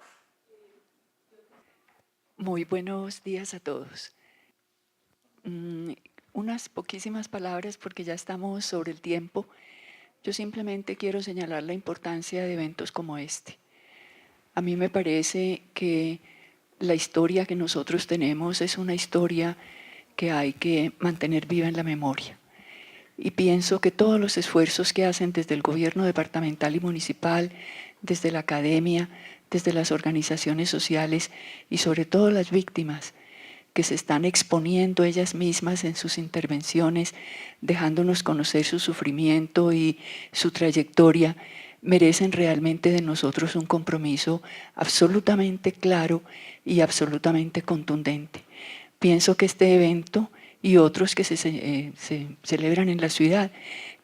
Muy buenos días a todos. Unas poquísimas palabras porque ya estamos sobre el tiempo. Yo simplemente quiero señalar la importancia de eventos como este. A mí me parece que la historia que nosotros tenemos es una historia que hay que mantener viva en la memoria. Y pienso que todos los esfuerzos que hacen desde el gobierno departamental y municipal, desde la academia, desde las organizaciones sociales y sobre todo las víctimas que se están exponiendo ellas mismas en sus intervenciones, dejándonos conocer su sufrimiento y su trayectoria, merecen realmente de nosotros un compromiso absolutamente claro y absolutamente contundente. Pienso que este evento y otros que se celebran en la ciudad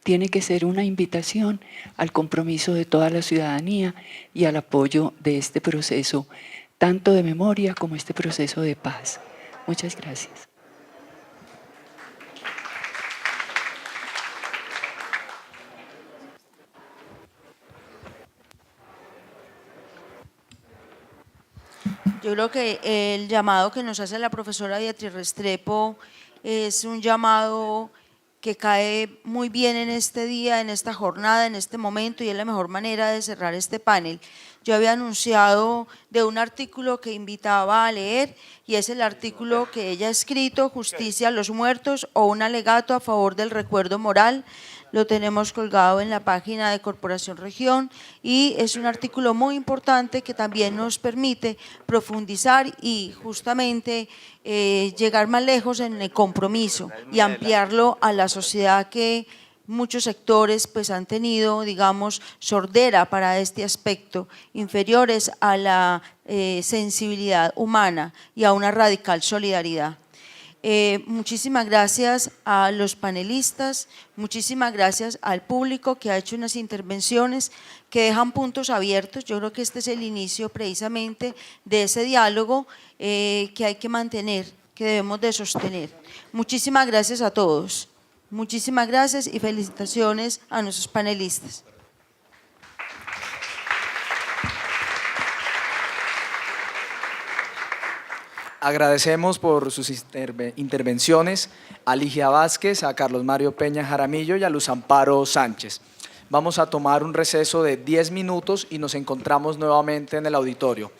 tiene que ser una invitación al compromiso de toda la ciudadanía y al apoyo de este proceso, tanto de memoria como este proceso de paz. Muchas gracias. Yo creo que el llamado que nos hace la profesora Beatriz Restrepo es un llamado que cae muy bien en este día, en esta jornada, en este momento, y es la mejor manera de cerrar este panel. Yo había anunciado de un artículo que invitaba a leer, y es el artículo que ella ha escrito, Justicia a los muertos o un alegato a favor del recuerdo moral. Lo tenemos colgado en la página de Corporación Región y es un artículo muy importante que también nos permite profundizar y justamente llegar más lejos en el compromiso y ampliarlo a la sociedad que muchos sectores pues han tenido, digamos, sordera para este aspecto, inferiores a la sensibilidad humana y a una radical solidaridad. Muchísimas gracias a los panelistas, muchísimas gracias al público que ha hecho unas intervenciones que dejan puntos abiertos. Yo creo que este es el inicio precisamente de ese diálogo que hay que mantener, que debemos de sostener. Muchísimas gracias a todos, muchísimas gracias y felicitaciones a nuestros panelistas. Agradecemos por sus intervenciones a Ligia Vázquez, a Carlos Mario Peña Jaramillo y a Luz Amparo Sánchez. Vamos a tomar un receso de 10 minutos y nos encontramos nuevamente en el auditorio.